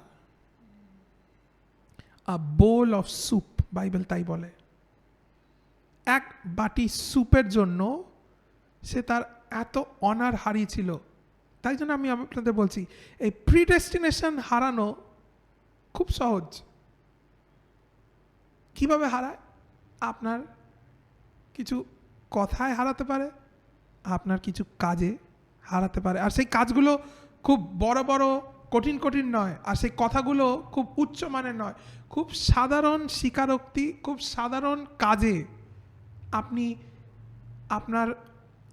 আ বোল অফ স্যুপ, বাইবেল তাই বলে। এক বাটি স্যুপের জন্য সে তার এত অনার হারিয়েছিল। তাই জন্য আমি আপনাদের বলছি এই প্রিডেস্টিনেশন হারানো খুব সহজ। কিভাবে হারায়? আপনার কিছু কথায় হারাতে পারে, আপনার কিছু কাজে হারাতে পারে। আর সেই কাজগুলো খুব বড় বড় কঠিন কঠিন নয়, আর সেই কথাগুলো খুব উচ্চ মানের নয়, খুব সাধারণ স্বীকারোক্তি, খুব সাধারণ কাজে আপনি আপনার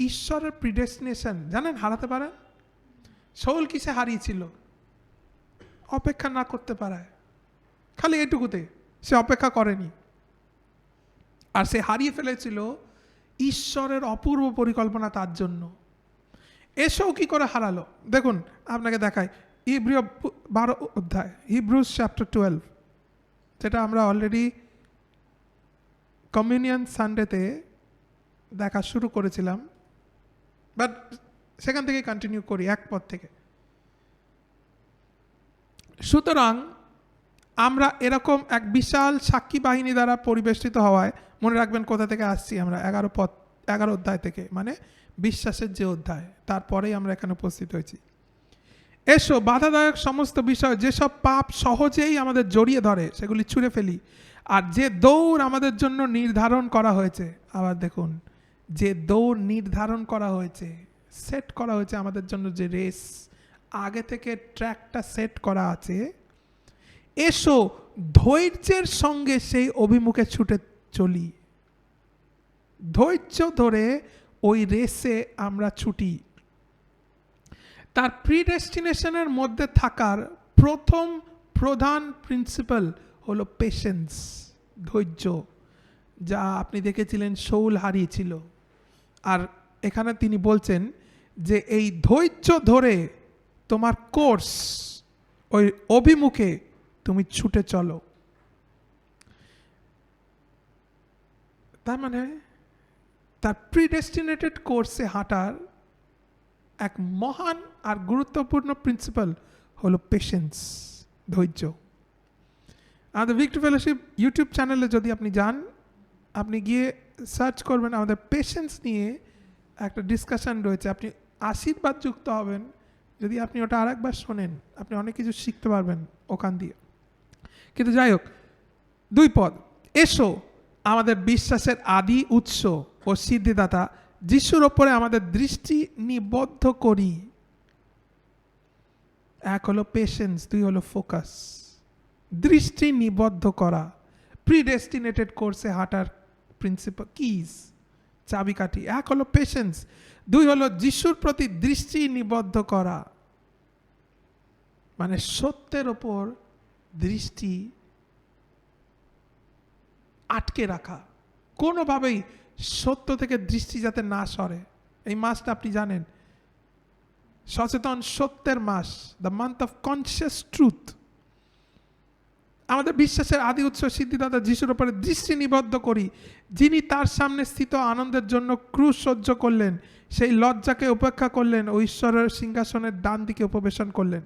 ঈশ্বরের প্রিডেস্টিনেশন জানেন হারাতে পারেন। শাউল কিসে হারিয়েছিল? অপেক্ষা না করতে পারায়, খালি এটুকুতে সে অপেক্ষা করেনি, আর সে হারিয়ে ফেলেছিল ঈশ্বরের অপূর্ব পরিকল্পনা তার জন্য। এসেও কি করে হারালো দেখুন, আপনাকে দেখায় ইব্রিয় 12 অধ্যায়, হিব্রুজ চ্যাপ্টার 12, যেটা আমরা অলরেডি কমিউনিয়ন সানডেতে দেখা শুরু করেছিলাম, বাট সেখান থেকে কন্টিনিউ করি এক পদ থেকে। সুতরাং আমরা এরকম এক বিশাল সাক্ষী বাহিনী দ্বারা পরিবেষ্টিত হওয়ায়, মনে রাখবেন কোথা থেকে আসছি আমরা, 11 অধ্যায় থেকে, মানে বিশ্বাসের যে অধ্যায়, তারপরেই আমরা এখানে উপস্থিত হয়েছি। এসো বাধাদায়ক সমস্ত বিষয়, যেসব পাপ সহজেই আমাদের জড়িয়ে ধরে সেগুলি ছুঁড়ে ফেলি, আর যে দৌড় আমাদের জন্য নির্ধারণ করা হয়েছে। আবার দেখুন, যে দৌড় নির্ধারণ করা হয়েছে, সেট করা হয়েছে আমাদের জন্য, যে রেস আগে থেকে ট্র্যাকটা সেট করা আছে, এসো ধৈর্যের সঙ্গে সেই অভিমুখে ছুটে চলি। ধৈর্য ধরে ওই রেসে আমরা ছুটি। তার প্রিডেস্টিনেশনের মধ্যে থাকার প্রথম প্রধান প্রিন্সিপাল হলো পেশেন্স, ধৈর্য, যা আপনি দেখেছিলেন শাউল হারিয়েছিল। আর এখানে তিনি বলছেন যে এই ধৈর্য ধরে তোমার কোর্স, ওই অভিমুখে তুমি ছুটে চলো। তার মানে তার প্রিডেস্টিনেটেড কোর্সে হাঁটার এক মহান আর গুরুত্বপূর্ণ প্রিন্সিপাল হলো পেশেন্স, ধৈর্য। আমাদের ভিক্টরি ফেলোশিপ ইউটিউব চ্যানেলে যদি আপনি যান, আপনি গিয়ে সার্চ করবেন, আমাদের পেশেন্স নিয়ে একটা ডিসকাশন রয়েছে। আপনি আশীর্বাদ যুক্ত হবেন যদি আপনি ওটা আরেকবার শোনেন, আপনি অনেক কিছু শিখতে পারবেন ওখান দিয়ে। কিন্তু যাই হোক, 2 পদ, এসো আমাদের বিশ্বাসের আদি উৎস ও সিদ্ধিদাতা যিশুর ওপরে আমাদের দৃষ্টি নিবদ্ধ করি। এক হলো পেশেন্স, 2 হলো ফোকাস। দৃষ্টি নিবদ্ধ করা, প্রিডেস্টিনেটেড কোর্সে হাঁটার প্রিন্সিপাল, কিজ, চাবিকাঠি। এক হলো পেশেন্স, 2 হলো যিশুর প্রতি দৃষ্টি নিবদ্ধ করা, মানে সত্যের ওপর দৃষ্টি আটকে রাখা, কোনোভাবেই সত্য থেকে দৃষ্টি যাতে না সরে। এই মাসটা আপনি জানেন সচেতন সত্যের মাস, the month of conscious truth. আমাদের বিশ্বাসের আদি উৎস সিদ্ধিদাতা যিশুর উপরে দৃষ্টি নিবদ্ধ করি, যিনি তার সামনে স্থিত আনন্দের জন্য ক্রুশ সহ্য করলেন, সেই লজ্জাকে উপেক্ষা করলেন ও ঈশ্বরের সিংহাসনের ডান দিকে উপবেশন করলেন।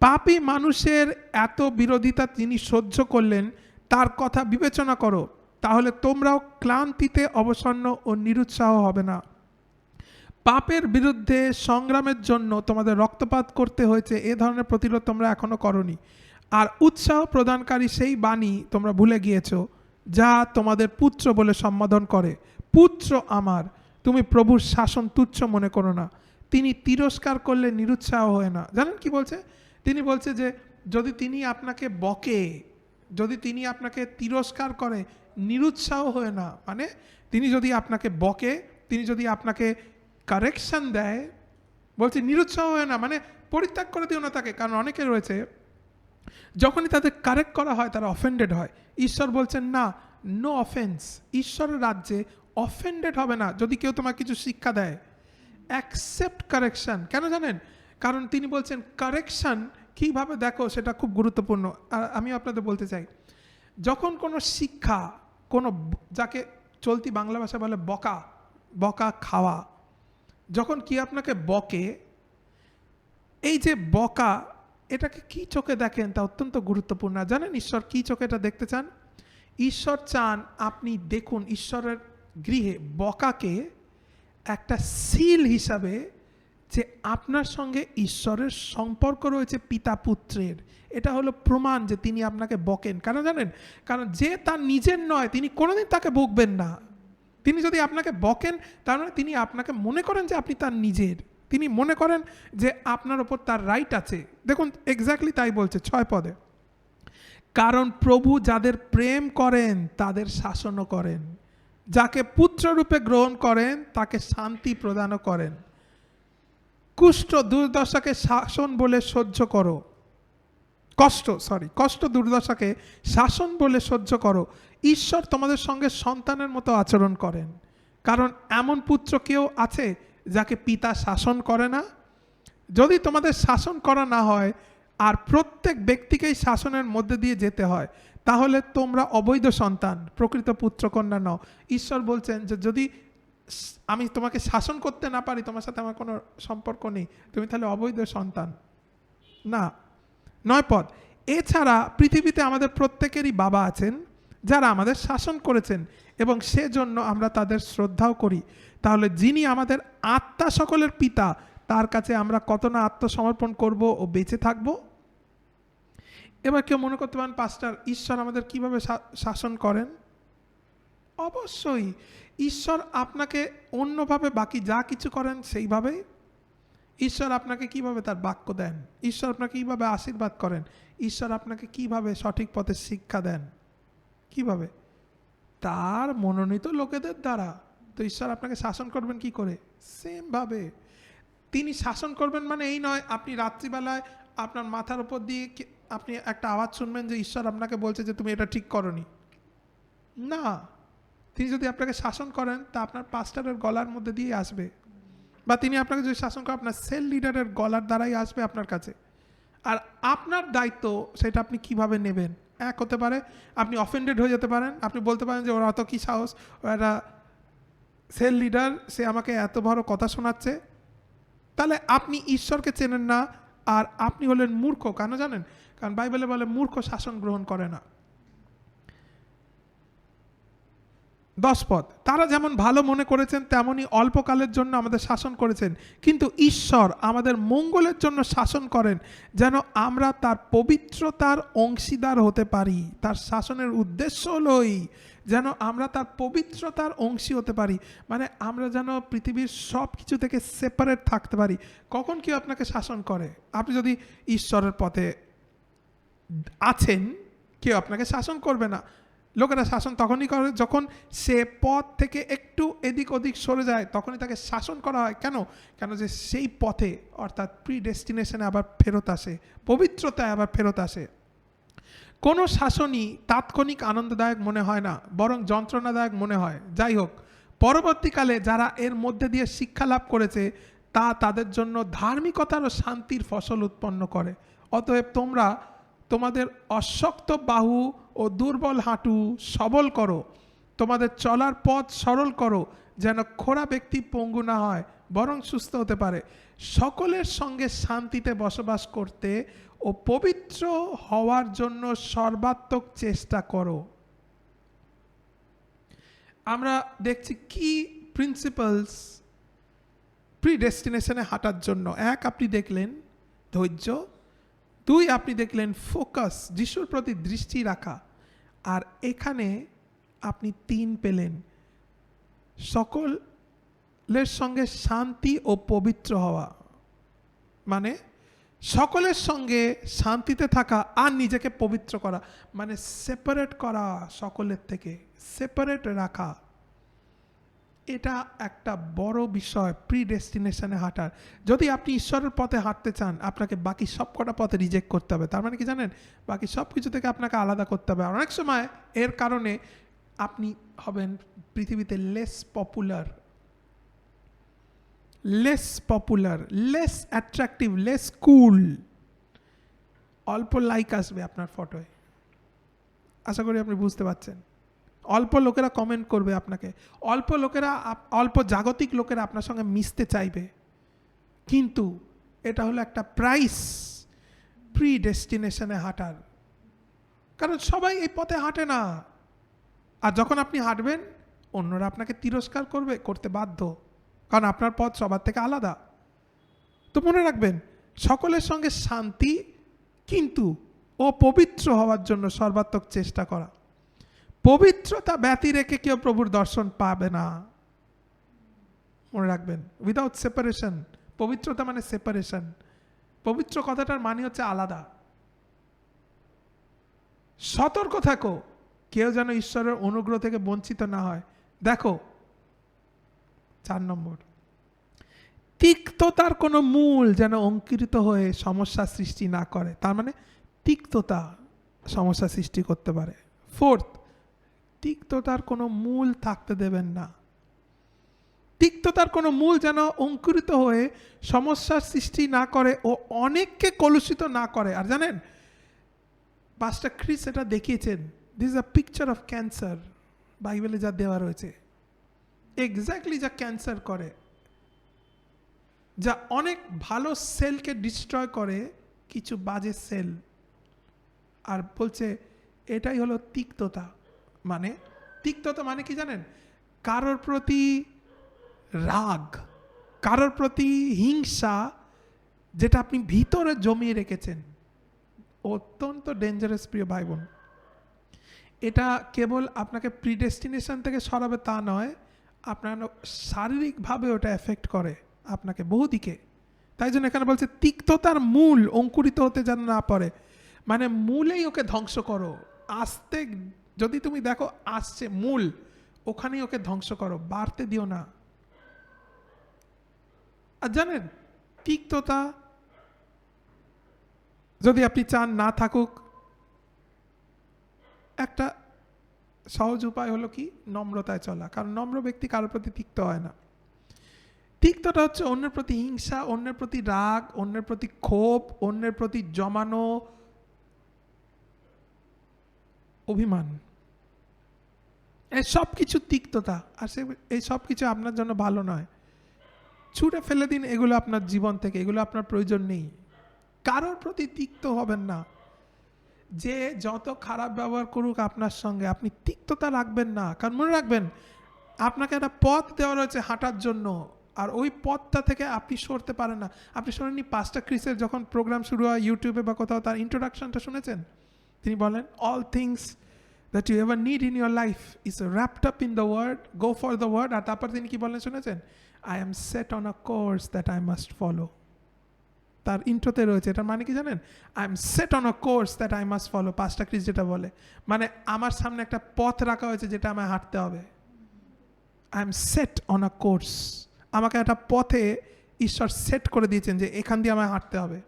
পাপী মানুষের এত বিরোধিতা তিনি সহ্য করলেন, তার কথা বিবেচনা করো, তাহলে তোমরাও ক্লান্তিতে অবসন্ন ও নিরুৎসাহ হবে না। পাপের বিরুদ্ধে সংগ্রামের জন্য তোমাদের রক্তপাত করতে হয়েছে, এ ধরনের প্রতিরোধ তোমরা এখনো করনি। আর উৎসাহ প্রদানকারী সেই বাণী তোমরা ভুলে গিয়েছো, যা তোমাদের পুত্র বলে সম্বোধন করে। পুত্র আমার, তুমি প্রভুর শাসন তুচ্ছ মনে করো না, তিনি তিরস্কার করলে নিরুৎসাহ হয় না। জানেন কি বলছে? তিনি বলছে যে যদি তিনি আপনাকে বকে, যদি তিনি আপনাকে তিরস্কার করে, নিরুৎসাহ হয়ে না, মানে তিনি যদি আপনাকে বকে, তিনি যদি আপনাকে কারেকশন দেয়, বলছে নিরুৎসাহ হয়ে না, মানে পরিত্যাগ করে দিও না তাকে। কারণ অনেকে রয়েছে যখনই তাদের কারেক্ট করা হয় তারা অফেন্ডেড হয়। ঈশ্বর বলছেন না, নো অফেন্স। ঈশ্বরের রাজ্যে অফেন্ডেড হবে না যদি কেউ তোমাকে কিছু শিক্ষা দেয়। Accept correction. কেন জানেন? কারণ তিনি বলছেন কারেকশন কীভাবে দেখো সেটা খুব গুরুত্বপূর্ণ। আর আমি আপনাদের বলতে চাই, যখন কোনো শিক্ষা, কোনো যাকে চলতি বাংলা ভাষা বলে বকা, বকা খাওয়া, যখন কি আপনাকে বকে, এই যে বকা, এটাকে কি চোখে দেখেন তা অত্যন্ত গুরুত্বপূর্ণ। জানেন ঈশ্বর কি চোখে এটা দেখতে চান? ঈশ্বর চান আপনি দেখুন ঈশ্বরের গৃহে বকাকে একটা সিল হিসাবে, যে আপনার সঙ্গে ঈশ্বরের সম্পর্ক রয়েছে পিতা পুত্রের। এটা হলো প্রমাণ যে তিনি আপনাকে বকেন। কেন জানেন? কারণ যে তার নিজের নয় তিনি কোনোদিন তাকে বকবেন না। তিনি যদি আপনাকে বকেন তার মানে তিনি আপনাকে মনে করেন যে আপনি তার নিজের, তিনি মনে করেন যে আপনার ওপর তার রাইট আছে। দেখুন এক্স্যাক্টলি তাই বলছে 6 পদে, কারণ প্রভু যাদের প্রেম করেন তাদের শাসনও করেন, যাকে পুত্ররূপে গ্রহণ করেন তাকে শান্তি প্রদানও করেন। কুষ্ঠ দুর্দশাকে শাসন বলে সহ্য করো, কষ্ট দুর্দশাকে শাসন বলে সহ্য করো। ঈশ্বর তোমাদের সঙ্গে সন্তানের মতো আচরণ করেন। কারণ এমন পুত্র কেউ আছে যাকে পিতা শাসন করে না? যদি তোমাদের শাসন করা না হয় আর প্রত্যেক ব্যক্তিকেই শাসনের মধ্যে দিয়ে যেতে হয়, তাহলে তোমরা অবৈধ সন্তান, প্রকৃত পুত্রকন্যা নও। ঈশ্বর বলছেন যে যদি আমি তোমাকে শাসন করতে না পারি, তোমার সাথে আমার কোনো সম্পর্ক নেই, তুমি তাহলে অবৈধ সন্তান না। 9 পদ, এছাড়া পৃথিবীতে আমাদের প্রত্যেকেরই বাবা আছেন যারা আমাদের শাসন করেছেন এবং সেজন্য আমরা তাদের শ্রদ্ধাও করি। তাহলে যিনি আমাদের আত্মা সকলের পিতা, তার কাছে আমরা কত না আত্মসমর্পণ করব ও বেঁচে থাকব। এবার কেউ মনে করতে পারেন, পাস্টার ঈশ্বর আমাদের কিভাবে শাসন করেন? অবশ্যই ঈশ্বর আপনাকে অন্যভাবে বাকি যা কিছু করেন সেইভাবেই। ঈশ্বর আপনাকে কিভাবে তার বাক্য দেন, ঈশ্বর আপনাকে কিভাবে আশীর্বাদ করেন, ঈশ্বর আপনাকে কিভাবে সঠিক পথে শিক্ষা দেন, কিভাবে? তার মনোনীত লোকেদের দ্বারা। তো ঈশ্বর আপনাকে শাসন করবেন কি করে? সেম ভাবে তিনি শাসন করবেন। মানে এই নয় আপনি রাত্রিবেলায় আপনার মাথার উপর দিয়ে আপনি একটা আওয়াজ শুনবেন যে ঈশ্বর আপনাকে বলছে যে তুমি এটা ঠিক করনি। না, তিনি যদি আপনাকে শাসন করেন তা আপনার পাস্টারের গলার মধ্যে দিয়ে আসবে, বা তিনি আপনাকে যদি শাসন করেন আপনার সেল লিডারের গলার দ্বারাই আসবে আপনার কাছে। আর আপনার দায়িত্ব সেটা আপনি কিভাবে নেবেন। এক হতে পারে আপনি অফেন্ডেড হয়ে যেতে পারেন, আপনি বলতে পারেন যে ওরা অত কি সাহস, ওরা সেল লিডার, সে আমাকে এত বড় কথা শোনাচ্ছে। তাহলে আপনি ঈশ্বরকে চেনেন না আর আপনি হলেন মূর্খ। কেন জানেন? কারণ বাইবেলে বলে মূর্খ শাসন গ্রহণ করে না। 10 পদ, তারা যেমন ভালো মনে করেছেন তেমনই অল্পকালের জন্য আমাদের শাসন করেছেন, কিন্তু ঈশ্বর আমাদের মঙ্গলের জন্য শাসন করেন যেন আমরা তার পবিত্রতার অংশীদার হতে পারি। তার শাসনের উদ্দেশ্য হলোই যেন আমরা তার পবিত্রতার অংশী হতে পারি, মানে আমরা যেন পৃথিবীর সব কিছু থেকে সেপারেট থাকতে পারি। কখন কেউ আপনাকে শাসন করে? আপনি যদি ঈশ্বরের পথে আছেন, কেউ আপনাকে শাসন করবে না। লোকেরা শাসন তখনই করে যখন সে পথ থেকে একটু এদিক ওদিক সরে যায়, তখনই তাকে শাসন করা হয়। কেন? কেন যে সেই পথে অর্থাৎ প্রিডেস্টিনেশনে আবার ফেরত আসে, পবিত্রতায় আবার ফেরত আসে। কোনো শাসনই তাৎক্ষণিক আনন্দদায়ক মনে হয় না, বরং যন্ত্রণাদায়ক মনে হয়। যাই হোক, পরবর্তীকালে যারা এর মধ্যে দিয়ে শিক্ষা লাভ করেছে তা তাদের জন্য ধার্মিকতার ও শান্তির ফসল উৎপন্ন করে। অতএব তোমরা তোমাদের অশক্ত বাহু ও দুর্বল হাঁটু সবল করো, তোমাদের চলার পথ সরল করো, যেন খোঁড়া ব্যক্তি পঙ্গু না হয় বরং সুস্থ হতে পারে। সকলের সঙ্গে শান্তিতে বসবাস করতে ও পবিত্র হওয়ার জন্য সর্বাত্মক চেষ্টা করো। আমরা দেখছি কি প্রিন্সিপালস প্রিডেস্টিনেশনে হাঁটার জন্য। 1, আপনি দেখলেন ধৈর্য। 2, আপনি দেখলেন ফোকাস, যিশুর প্রতি দৃষ্টি রাখা। আর এখানে আপনি 3 পেলেন, সকলের সঙ্গে শান্তি ও পবিত্র হওয়া। মানে সকলের সঙ্গে শান্তিতে থাকা আর নিজেকে পবিত্র করা, মানে সেপারেট করা, সকলের থেকে সেপারেট রাখা। এটা একটা বড় বিষয় প্রি ডেস্টিনেশনে হাঁটার। যদি আপনি ঈশ্বরের পথে হাঁটতে চান, আপনাকে বাকি সব কটা পথে রিজেক্ট করতে হবে। তার মানে কি জানেন, বাকি সব কিছু থেকে আপনাকে আলাদা করতে হবে। অনেক সময় এর কারণে আপনি হবেন পৃথিবীতে less popular, less attractive, less cool. অল্প লাইক আসবে আপনার ফটোয়, আশা করি আপনি বুঝতে পারছেন। অল্প লোকেরা কমেন্ট করবে আপনাকে, অল্প জাগতিক লোকেরা আপনার সঙ্গে মিশতে চাইবে। কিন্তু এটা হলো একটা প্রাইস প্রি ডেস্টিনেশনে হাঁটার, কারণ সবাই এই পথে হাঁটে না। আর যখন আপনি হাঁটবেন, অন্যরা আপনাকে তিরস্কার করতে বাধ্য, কারণ আপনার পথ সবার থেকে আলাদা। তো মনে রাখবেন, সকলের সঙ্গে শান্তি, কিন্তু ও পবিত্র হওয়ার জন্য সর্বাত্মক চেষ্টা করা। পবিত্রতা ব্যতি রেখে কেউ প্রভুর দর্শন পাবে না, মনে রাখবেন। উইদাউট সেপারেশন, পবিত্রতা মানে সেপারেশন। পবিত্র কথাটার মানে হচ্ছে আলাদা। সতর্ক থাকো, কেউ যেন ঈশ্বরের অনুগ্রহ থেকে বঞ্চিত না হয়। দেখো 4 নম্বর, তিক্ততার কোনো মূল যেন অঙ্কুরিত হয়ে সমস্যা সৃষ্টি না করে। তার মানে তিক্ততা সমস্যা সৃষ্টি করতে পারে। 4th, তিক্ততার কোনো মূল থাকতে দেবেন না। তিক্ততার কোনো মূল যেন অঙ্কুরিত হয়ে সমস্যার সৃষ্টি না করে ও অনেককে কলুষিত না করে। আর জানেন, পাস্টার ক্রিস এটা দেখিয়েছেন। This is a picture of cancer, বাইবেলে যা দেওয়া রয়েছে, এক্স্যাক্টলি যা ক্যান্সার করে, যা অনেক ভালো সেলকে ডিস্ট্রয় করে কিছু বাজে সেল। আর বলছে এটাই হলো তিক্ততা। মানে তিক্ততা মানে কি জানেন, কারোর প্রতি রাগ, কারোর প্রতি হিংসা, যেটা আপনি ভিতরে জমিয়ে রেখেছেন, অত্যন্ত ডেঞ্জারাস প্রিয় ভাই বোন। এটা কেবল আপনাকে প্রিডেস্টিনেশন থেকে সরাবে তা নয়, আপনার শারীরিকভাবে ওটা এফেক্ট করে আপনাকে বহুদিকে। তাই জন্য এখানে বলছে তিক্ততার মূল অঙ্কুরিত হতে যেন না পারে, মানে মূলেই ওকে ধ্বংস করো। আস্তে যদি তুমি দেখো আসছে মূল, ওখানেই ওকে ধ্বংস করো, বাড়তে দিও না। আর জানেন, তিক্ততা যদি আপনি চান না থাকুক, একটা সহজ উপায় হলো কি, নম্রতায় চলা। কারণ নম্র ব্যক্তি কারোর প্রতি তিক্ত হয় না। তিক্ততা হচ্ছে অন্যের প্রতি হিংসা, অন্যের প্রতি রাগ, অন্যের প্রতি ক্ষোভ, অন্যের প্রতি জমানো অভিমান, এই সব কিছু তিক্ততা। আর এই সব কিছু আপনার জন্য ভালো নয়। ছুঁড়ে ফেলে দিন এগুলো আপনার জীবন থেকে, এগুলো আপনার প্রয়োজন নেই। কারোর প্রতি তিক্ত হবেন না। যে যত খারাপ ব্যবহার করুক আপনার সঙ্গে, আপনি তিক্ততা রাখবেন না। কারণ মনে রাখবেন, আপনাকে একটা পথ দেওয়া রয়েছে হাঁটার জন্য, আর ওই পথটা থেকে আপনি সরতে পারেন না। আপনি শোনেননি পাস্টার ক্রিসের যখন প্রোগ্রাম শুরু হয় ইউটিউবে বা কোথাও, তার ইন্ট্রোডাকশনটা শুনেছেন? তিনি বলেন, all things that you ever need in your life is wrapped up in the word, go for the word. আর তারপর তিনি কি বলেন শুনেছেন? I am set on a course that I must follow. তার ইন্ট্রোতে রয়েছে। এটার মানে কি জানেন? I am set on a course that I must follow. Pastor Chris যেটা বলে, মানে আমার সামনে একটা পথ রাখা হয়েছে যেটা আমায় হাঁটতে হবে। I am set on a course. আমাকে একটা পথে ঈশ্বর সেট করে দিয়েছেন যে এখান দিয়ে আমায় হাঁটতে হবে,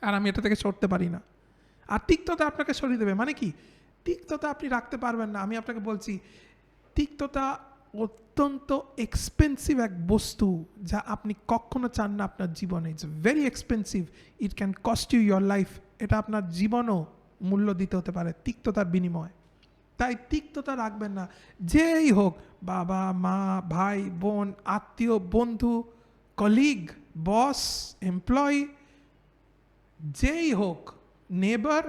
আর আমি এটা থেকে সরতে পারি না। আর তিক্ততা আপনাকে সরিয়ে দেবে। মানে কি, তিক্ততা আপনি রাখতে পারবেন না। আমি আপনাকে বলছি, তিক্ততা অত্যন্ত এক্সপেন্সিভ এক বস্তু, যা আপনি কখনো চান না আপনার জীবনে। It's very expensive, it can cost you your life. এটা আপনার জীবনও মূল্য দিতে হতে পারে তিক্ততার বিনিময়ে। তাই তিক্ততা রাখবেন না। যেই হোক, বাবা মা ভাই বোন আত্মীয় বন্ধু কলিগ বস এমপ্লয়ি, যেই হোক নেবার,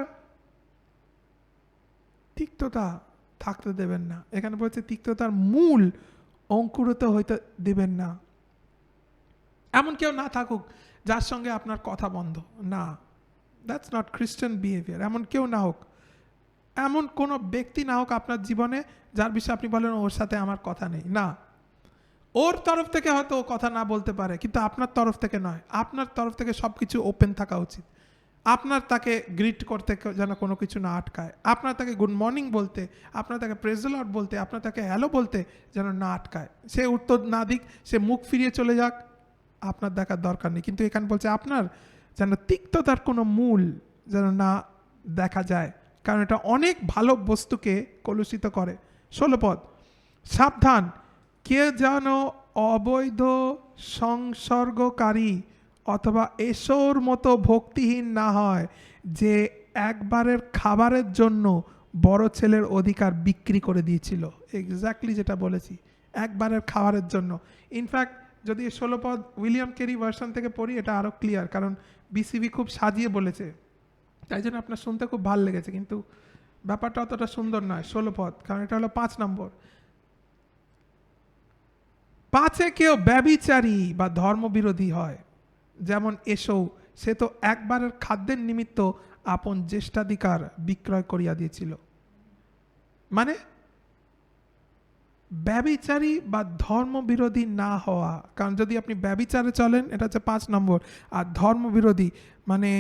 তিক্ততা থাকতে দেবেন না। এখানে বলছে তিক্ততার মূল অঙ্কুরিত হইতে দেবেন না। এমন কেউ না থাকুক যার সঙ্গে আপনার কথা বন্ধ না, দ্যাটস নট খ্রিস্টান বিহেভিয়ার। এমন কেউ না হোক, এমন কোনো ব্যক্তি না হোক আপনার জীবনে যার বিষয়ে আপনি বলেন ওর সাথে আমার কথা নেই। না, ওর তরফ থেকে হয়তো ও কথা না বলতে পারে, কিন্তু আপনার তরফ থেকে নয়। আপনার তরফ থেকে সব কিছু ওপেন থাকা উচিত। আপনার তাকে গ্রিট করতে যেন কোনো কিছু না আটকায়, আপনার তাকে গুড মর্নিং বলতে, আপনার তাকে প্রেজ দ্য লর্ড বলতে, আপনার তাকে হ্যালো বলতে যেন না আটকায়। সে উত্তর না দিক, সে মুখ ফিরিয়ে চলে যাক, আপনার দেখার দরকার নেই। কিন্তু এখানে বলছে আপনার যেন তিক্ততার কোনো মূল যেন না দেখা যায়, কারণ এটা অনেক ভালো বস্তুকে কলুষিত করে। 16 পদ, সাবধান, কে যেন অবৈধ সংসর্গকারী অথবা এসোর মতো ভক্তিহীন না হয়, যে একবারের খাবারের জন্য বড় ছেলের অধিকার বিক্রি করে দিয়েছিল। এক্স্যাক্টলি যেটা বলেছি, একবারের খাবারের জন্য। ইনফ্যাক্ট যদি 16 পদ উইলিয়াম কেরি ভার্সন থেকে পড়ি, এটা আরও ক্লিয়ার, কারণ বিসিবি খুব সাজিয়ে বলেছে, তাই জন্য আপনার শুনতে খুব ভালো লেগেছে, কিন্তু ব্যাপারটা অতটা সুন্দর নয়। 16 পদ, কারণ এটা হলো 5 নম্বর। 5-এ কেউ ব্যভিচারী বা ধর্মবিরোধী হয়, যেমন এসো, সে তো একবারের খাদ্যের নিমিত্ত আপন জ্যেষ্ঠাধিকার বিক্রয় করিয়া দিয়েছিল। মানে ব্যভিচারী বা ধর্মবিরোধী না হওয়া, কারণ যদি আপনি ব্যভিচারে চলেন, এটা হচ্ছে 5 নম্বর। আর ধর্মবিরোধী মানে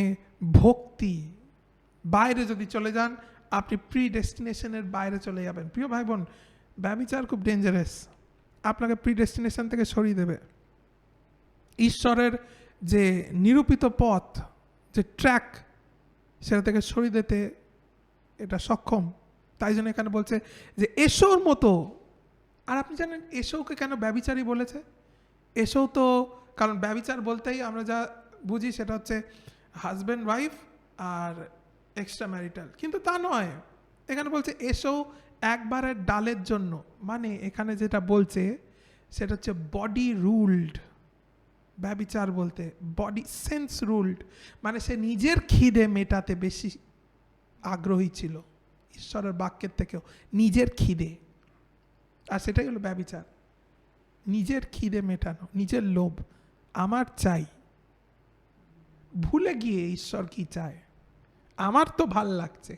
ভক্তি বাইরে যদি চলে যান, আপনি প্রি ডেস্টিনেশনের বাইরে চলে যাবেন। প্রিয় ভাই বোন, ব্যভিচার খুব ডেঞ্জারাস, আপনাকে প্রি ডেস্টিনেশন থেকে সরিয়ে দেবে। ঈশ্বরের যে নিরূপিত পথ, যে ট্র্যাক, সেটা থেকে সরিয়ে দিতে এটা সক্ষম। তাই জন্য এখানে বলছে যে এসোর মতো। আর আপনি জানেন এসোকে কেন ব্যভিচারী বলেছে? এসো তো, কারণ ব্যভিচার বলতেই আমরা যা বুঝি সেটা হচ্ছে হাজব্যান্ড ওয়াইফ আর এক্সট্রা ম্যারিটাল, কিন্তু তা নয়। এখানে বলছে এসো একবারের ডালের জন্য, মানে এখানে যেটা বলছে সেটা হচ্ছে বডি রুলড। ব্যভিচার বলতে বডি সেন্স রুলড, মানে সে নিজের খিদে মেটাতে বেশি আগ্রহী ছিল ঈশ্বরের বাক্যের থেকেও, নিজের খিদে। আর সেটাই হলো ব্যভিচার, নিজের খিদে মেটানো, নিজের লোভ, আমার চাই, ভুলে গিয়ে ঈশ্বর কি চায়। আমার তো ভাল লাগছে,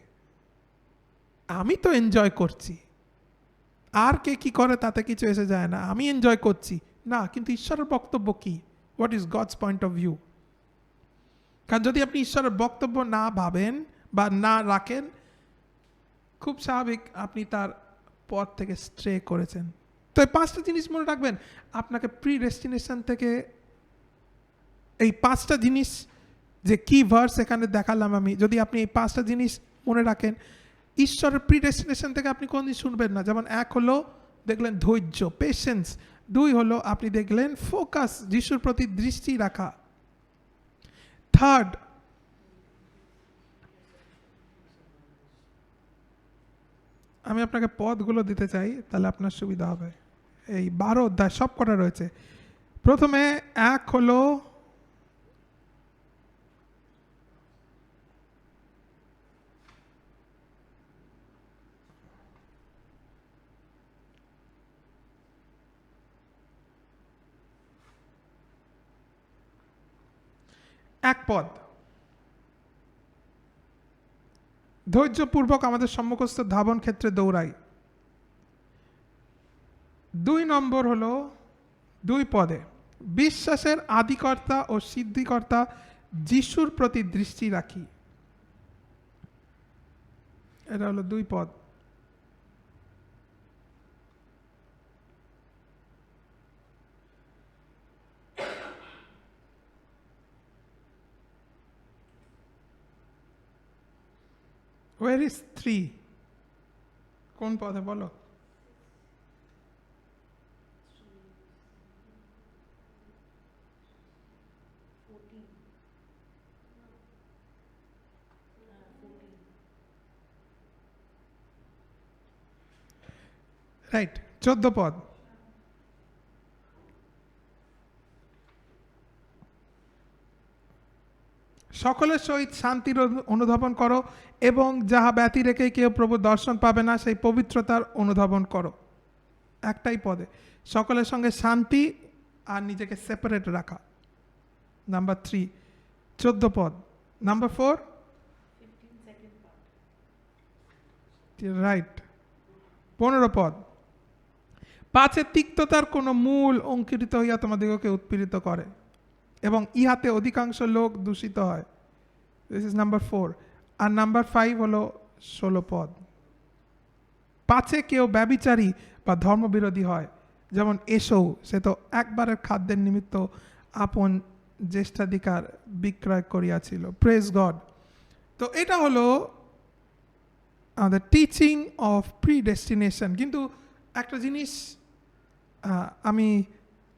আমি তো এনজয় করছি, আর কে কি করে তাতে কিছু এসে যায় না, আমি এনজয় করছি না। কিন্তু ঈশ্বরের বক্তব্য কি? What is gods point of view? কারণ যদি আপনি ঈশ্বরের বক্তব্য না ভাবেন বা না রাখেন, খুব স্বাভাবিক আপনি তার পথ থেকে স্ট্রে করেছেন। তো এই 5টা জিনিস মনে রাখবেন। আপনাকে প্রি ডেস্টিনেশন থেকে এই 5টা জিনিস, যে কি ভার্স এখানে দেখালাম আমি, যদি আপনি এই 5টা জিনিস মনে রাখেন, ঈশ্বরের প্রি ডেস্টিনেশন থেকে আপনি কোনদিন শুনবেন না। যেমন 1 হলো দেখলেন ধৈর্য, পেশেন্স। 2 হলো আপনি দেখলেন ফোকাস, যিশুর প্রতি দৃষ্টি রাখা। 3rd, আমি আপনাকে পদগুলো দিতে চাই, তাহলে আপনার সুবিধা হবে। এই 12 অধ্যায় সব কটা রয়েছে। প্রথমে 1 হলো এক পদ, ধৈর্যপূর্বক আমাদের সম্মুখস্থ ধাবন ক্ষেত্রে দৌড়াই। 2 নম্বর হলো 2 পদে, বিশ্বাসের আদিকর্তা ও সিদ্ধিকর্তা যিশুর প্রতি দৃষ্টি রাখি। এটা হলো 2 পদ। Where is 3? কোন পদে বলো? রাইট, 14 পদ। সকলের সহিত শান্তির অনুধাবন করো, এবং যাহা ব্যতি রেখে কেউ প্রভু দর্শন পাবে না, সেই পবিত্রতার অনুধাবন করো। একটাই পদে, সকলের সঙ্গে শান্তি আর নিজেকে সেপারেট রাখা। নাম্বার 3, 14 পদ। নাম্বার 4, রাইট, 15 পদ। পাছে তিক্ততার কোনো মূল অঙ্কুরিত হইয়া তোমাদিগকে উৎপীড়িত করে এবং ইহাতে অধিকাংশ লোক দূষিত হয়। This is number 4। আর নাম্বার 5 হলো 16 পদ। পাছে কেউ ব্যভিচারী বা ধর্মবিরোধী হয়, যেমন এসৌ, সে তো একবারের খাদ্যের নিমিত্ত আপন জ্যেষ্ঠাধিকার বিক্রয় করিয়াছিল। Praise God. তো এটা হলো আমাদের টিচিং অফ প্রিডেস্টিনেশন। কিন্তু একটা জিনিস আমি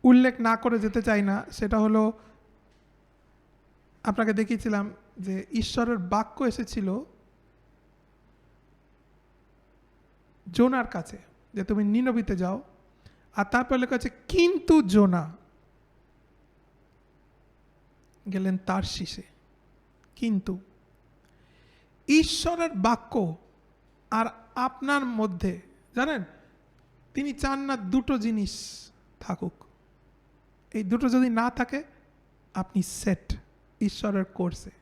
উল্লেখ না করে যেতে চাই না, সেটা হলো আপনাকে দেখিয়েছিলাম যে ঈশ্বরের বাক্য এসেছিল জোনার কাছে যে তুমি নিনবিতে যাও, আর তারপর লেখা আছে কিন্তু জোনা গেলেন তারশিসে। কিন্তু ঈশ্বরের বাক্য আর আপনার মধ্যে, জানেন, তিনি চান না দুটো জিনিস থাকুক। এই দুটো যদি না থাকে আপনি সেট ঈশ্বরের কোর্সে।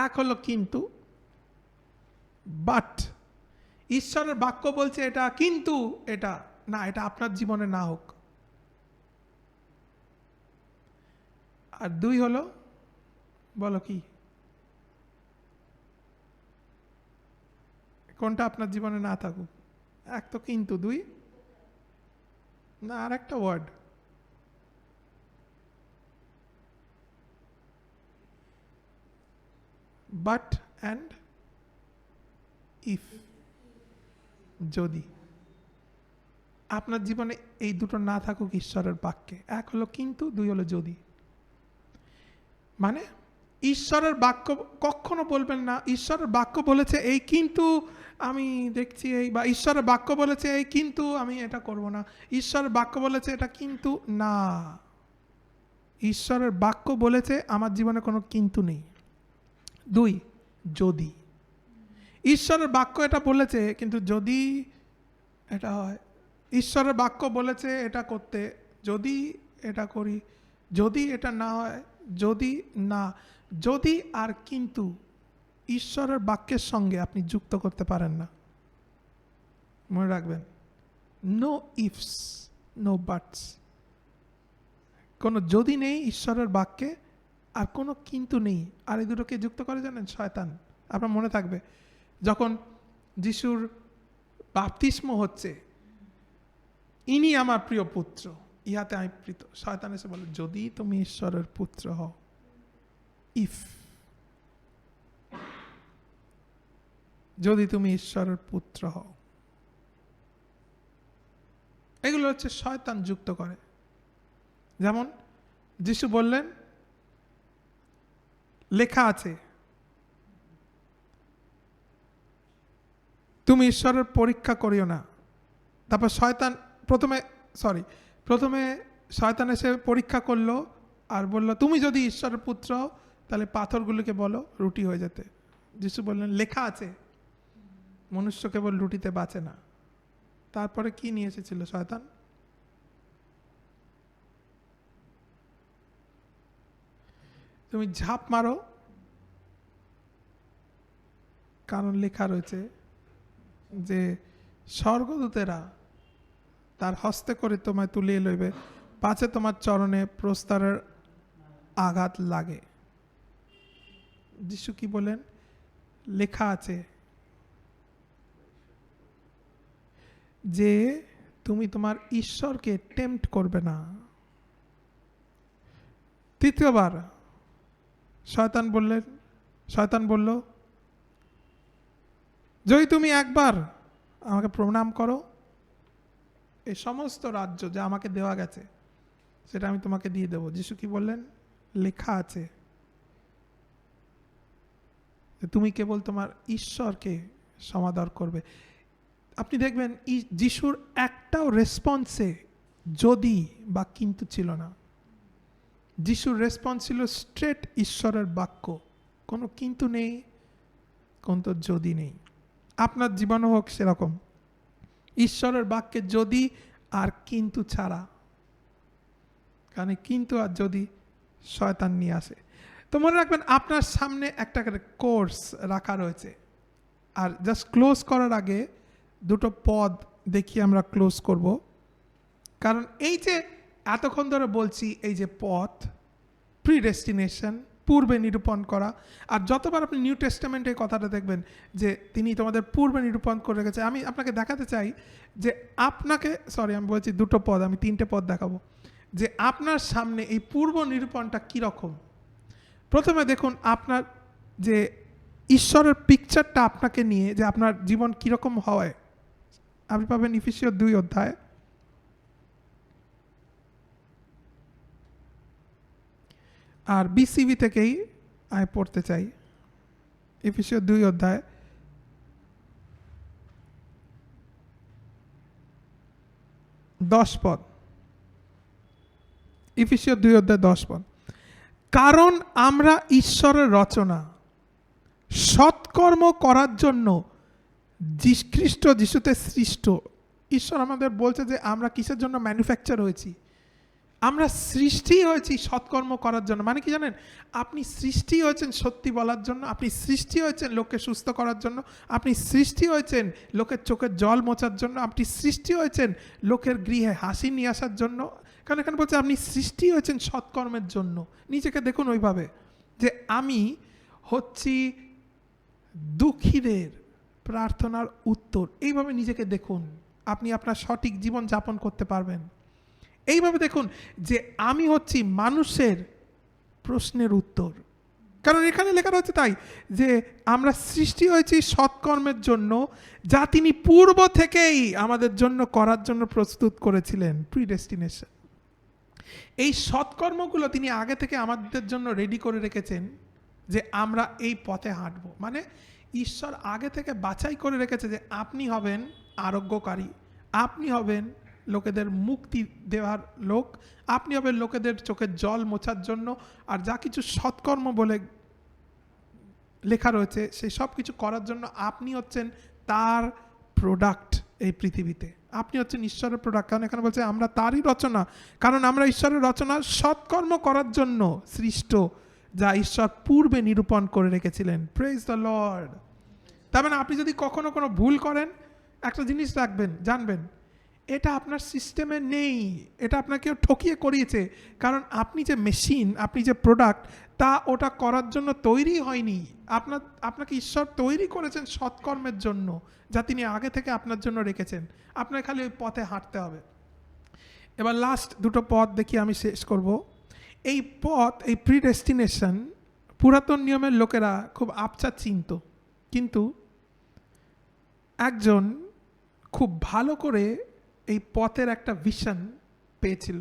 এক হলো কিন্তু, বাট ঈশ্বরের বাক্য বলছে এটা, কিন্তু এটা না, এটা আপনার জীবনে না হোক। আর 2 হলো, বলো কি, কোনটা আপনার জীবনে না থাকুক? এক তো কিন্তু, 2 না আর একটা ওয়ার্ড, বাট অ্যান্ড ইফ। যদি আপনার জীবনে এই দুটো না থাকুক ঈশ্বরের বাক্যে, এক হলো কিন্তু, 2 হলো যদি। মানে ঈশ্বরের বাক্য কখনো বলবেন না ঈশ্বরের বাক্য বলেছে এই কিন্তু আমি দেখছি এই, বা ঈশ্বরের বাক্য বলেছে এই কিন্তু আমি এটা করব না, ঈশ্বরের বাক্য বলেছে এটা কিন্তু না। ঈশ্বরের বাক্য বলেছে আমার জীবনে কোনো কিন্তু নেই। 2 যদি ঈশ্বরের বাক্য এটা বলেছে, কিন্তু যদি এটা হয়, ঈশ্বরের বাক্য বলেছে এটা করতে, যদি এটা করি, যদি এটা না হয়, যদি না, যদি আর কিন্তু ঈশ্বরের বাক্যের সঙ্গে আপনি যুক্ত করতে পারেন না। মনে রাখবেন, নো ইফস, নো বাটস। কোনো যদি নেই ঈশ্বরের বাক্যে, আর কোনো কিন্তু নেই। আর এই দুটোকে যুক্ত করে জানেন শয়তান। আপনার মনে থাকবে যখন যিশুর বাপ্তিস্ম হচ্ছে, ইনি আমার প্রিয় পুত্র, ইহাতে আমি প্রীত, শয়তান এসে বলে যদি তুমি ঈশ্বরের পুত্র হও, ইফ, যদি তুমি ঈশ্বরের পুত্র হও। এগুলো হচ্ছে শয়তান যুক্ত করে। যেমন যিশু বললেন লেখা আছে, তুমি ঈশ্বরের পরীক্ষা করিও না। তারপর শয়তান প্রথমে শয়তান এসে পরীক্ষা করলো আর বলল তুমি যদি ঈশ্বরের পুত্র হও তাহলে পাথরগুলোকে বলো রুটি হয়ে যেতে। যিশু বললেন লেখা আছে মনুষ্য কেবল রুটিতে বাঁচে না। তারপরে কি নিয়ে এসেছিল শয়তান? তুমি ঝাঁপ মারো, কারণ লেখা রয়েছে যে স্বর্গদূতেরা তার হস্তে করে তোমায় তুলিয়ে লইবে, পাছে তোমার চরণে প্রস্তরের আঘাত লাগে। যিশু কি বলেন? লেখা আছে যে তুমি তোমার ঈশ্বরকে টেম্পট করবে না। তৃতীয়বার শয়তান বলল যদি তুমি একবার আমাকে প্রণাম করো, এই সমস্ত রাজ্য যা আমাকে দেওয়া গেছে সেটা আমি তোমাকে দিয়ে দেবো। যিশু কি বললেন? লেখা আছে তুমি কেবল তোমার ঈশ্বরকে সমাদর করবে। আপনি দেখবেন যিশুর একটাও রেসপন্সে যদি বা কিন্তু ছিল না। যিশুর রেসপন্স ছিল স্ট্রেট ঈশ্বরের বাক্য, কোনো কিন্তু নেই, কোনো যদি নেই। আপনার জীবন হোক সেরকম, ঈশ্বরের বাক্যে যদি আর কিন্তু ছাড়া, কারণ কিন্তু আর যদি শয়তান নিয়ে আসে। তো মনে রাখবেন আপনার সামনে একটা কোর্স রাখা রয়েছে। আর জাস্ট ক্লোজ করার আগে দুটো পদ দেখি আমরা ক্লোজ করব। কারণ এই যে এতক্ষণ ধরে বলছি, এই যে পথ, প্রিডেস্টিনেশন, পূর্বে নিরূপণ করা, আর যতবার আপনি নিউ টেস্টামেন্টে কথাটা দেখবেন যে তিনি তোমাদের পূর্বে নিরূপণ করে রেখেছে। আমি আপনাকে দেখাতে চাই যে আপনাকে, আমি বলছি দুটো পদ, আমি তিনটে পদ দেখাবো, যে আপনার সামনে এই পূর্ব নিরূপণটা কীরকম। প্রথমে দেখুন আপনার যে ঈশ্বরের পিকচারটা আপনাকে নিয়ে, যে আপনার জীবন কীরকম হয়, আপনি পাবেন ইফিসীয় 2 অধ্যায়। আর বিসিবি থেকেই আমি পড়তে চাই, ইফিসীয় 2 অধ্যায় 10 পদ। ইফিসীয় 2 অধ্যায় 10 পদ। কারণ আমরা ঈশ্বরের রচনা, সৎকর্ম করার জন্য খ্রিস্ট যিশুতে সৃষ্ট। ঈশ্বর আমাদের বলছে যে আমরা কিসের জন্য ম্যানুফ্যাকচার হয়েছি, আমরা সৃষ্টি হয়েছি সৎকর্ম করার জন্য। মানে কি জানেন, আপনি সৃষ্টি হয়েছেন সত্যি বলার জন্য, আপনি সৃষ্টি হয়েছেন লোককে সুস্থ করার জন্য, আপনি সৃষ্টি হয়েছেন লোকের চোখের জল মোছার জন্য, আপনি সৃষ্টি হয়েছেন লোকের গৃহে হাসি নিয়ে আসার জন্য। কারণ এখানে বলছে আপনি সৃষ্টি হয়েছেন সৎকর্মের জন্য। নিজেকে দেখুন ওইভাবে, যে আমি হচ্ছি দুঃখীদের প্রার্থনার উত্তর। এইভাবে নিজেকে দেখুন, আপনি আপনার সঠিক জীবন যাপন করতে পারবেন। এইভাবে দেখুন যে আমি হচ্ছি মানুষের প্রশ্নের উত্তর। কারণ এখানে লেখা রয়েছে তাই, যে আমরা সৃষ্টি হয়েছি সৎকর্মের জন্য, যা তিনি পূর্ব থেকেই আমাদের জন্য করার জন্য প্রস্তুত করেছিলেন, প্রিডেস্টিনেশন। এই সৎকর্মগুলো তিনি আগে থেকে আমাদের জন্য রেডি করে রেখেছেন, যে আমরা এই পথে হাঁটব। মানে ঈশ্বর আগে থেকে বাছাই করে রেখেছে যে আপনি হবেন আরোগ্যকারী, আপনি হবেন লোকেদের মুক্তি দেওয়ার লোক, আপনি হবেন লোকেদের চোখের জল মোছার জন্য। আর যা কিছু সৎকর্ম বলে লেখা রয়েছে সেই সব কিছু করার জন্য আপনি হচ্ছেন তার প্রোডাক্ট এই পৃথিবীতে। আপনি হচ্ছেন ঈশ্বরের প্রোডাক্ট। কারণ এখানে বলছে আমরা তারই রচনা, কারণ আমরা ঈশ্বরের রচনা সৎকর্ম করার জন্য সৃষ্ট, যা ঈশ্বর পূর্বে নিরূপণ করে রেখেছিলেন। Praise the Lord. তার মানে আপনি যদি কখনো কোনো ভুল করেন, একটা জিনিস রাখবেন, জানবেন এটা আপনার সিস্টেমে নেই, এটা আপনাকে কেউ ঠকিয়ে করিয়েছে। কারণ আপনি যে মেশিন, আপনি যে প্রোডাক্ট, তা ওটা করার জন্য তৈরি হয়নি। আপনাকে ঈশ্বর তৈরি করেছেন সৎকর্মের জন্য, যা তিনি আগে থেকে আপনার জন্য রেখেছেন। আপনার খালি ওই পথে হাঁটতে হবে। এবার লাস্ট দুটো পথ দেখি, আমি শেষ করব। এই পথ, এই প্রিডেস্টিনেশন, পুরাতন নিয়মের লোকেরা খুব আবছা চিনত, কিন্তু একজন খুব ভালো করে এই পথের একটা ভিশন পেয়েছিল,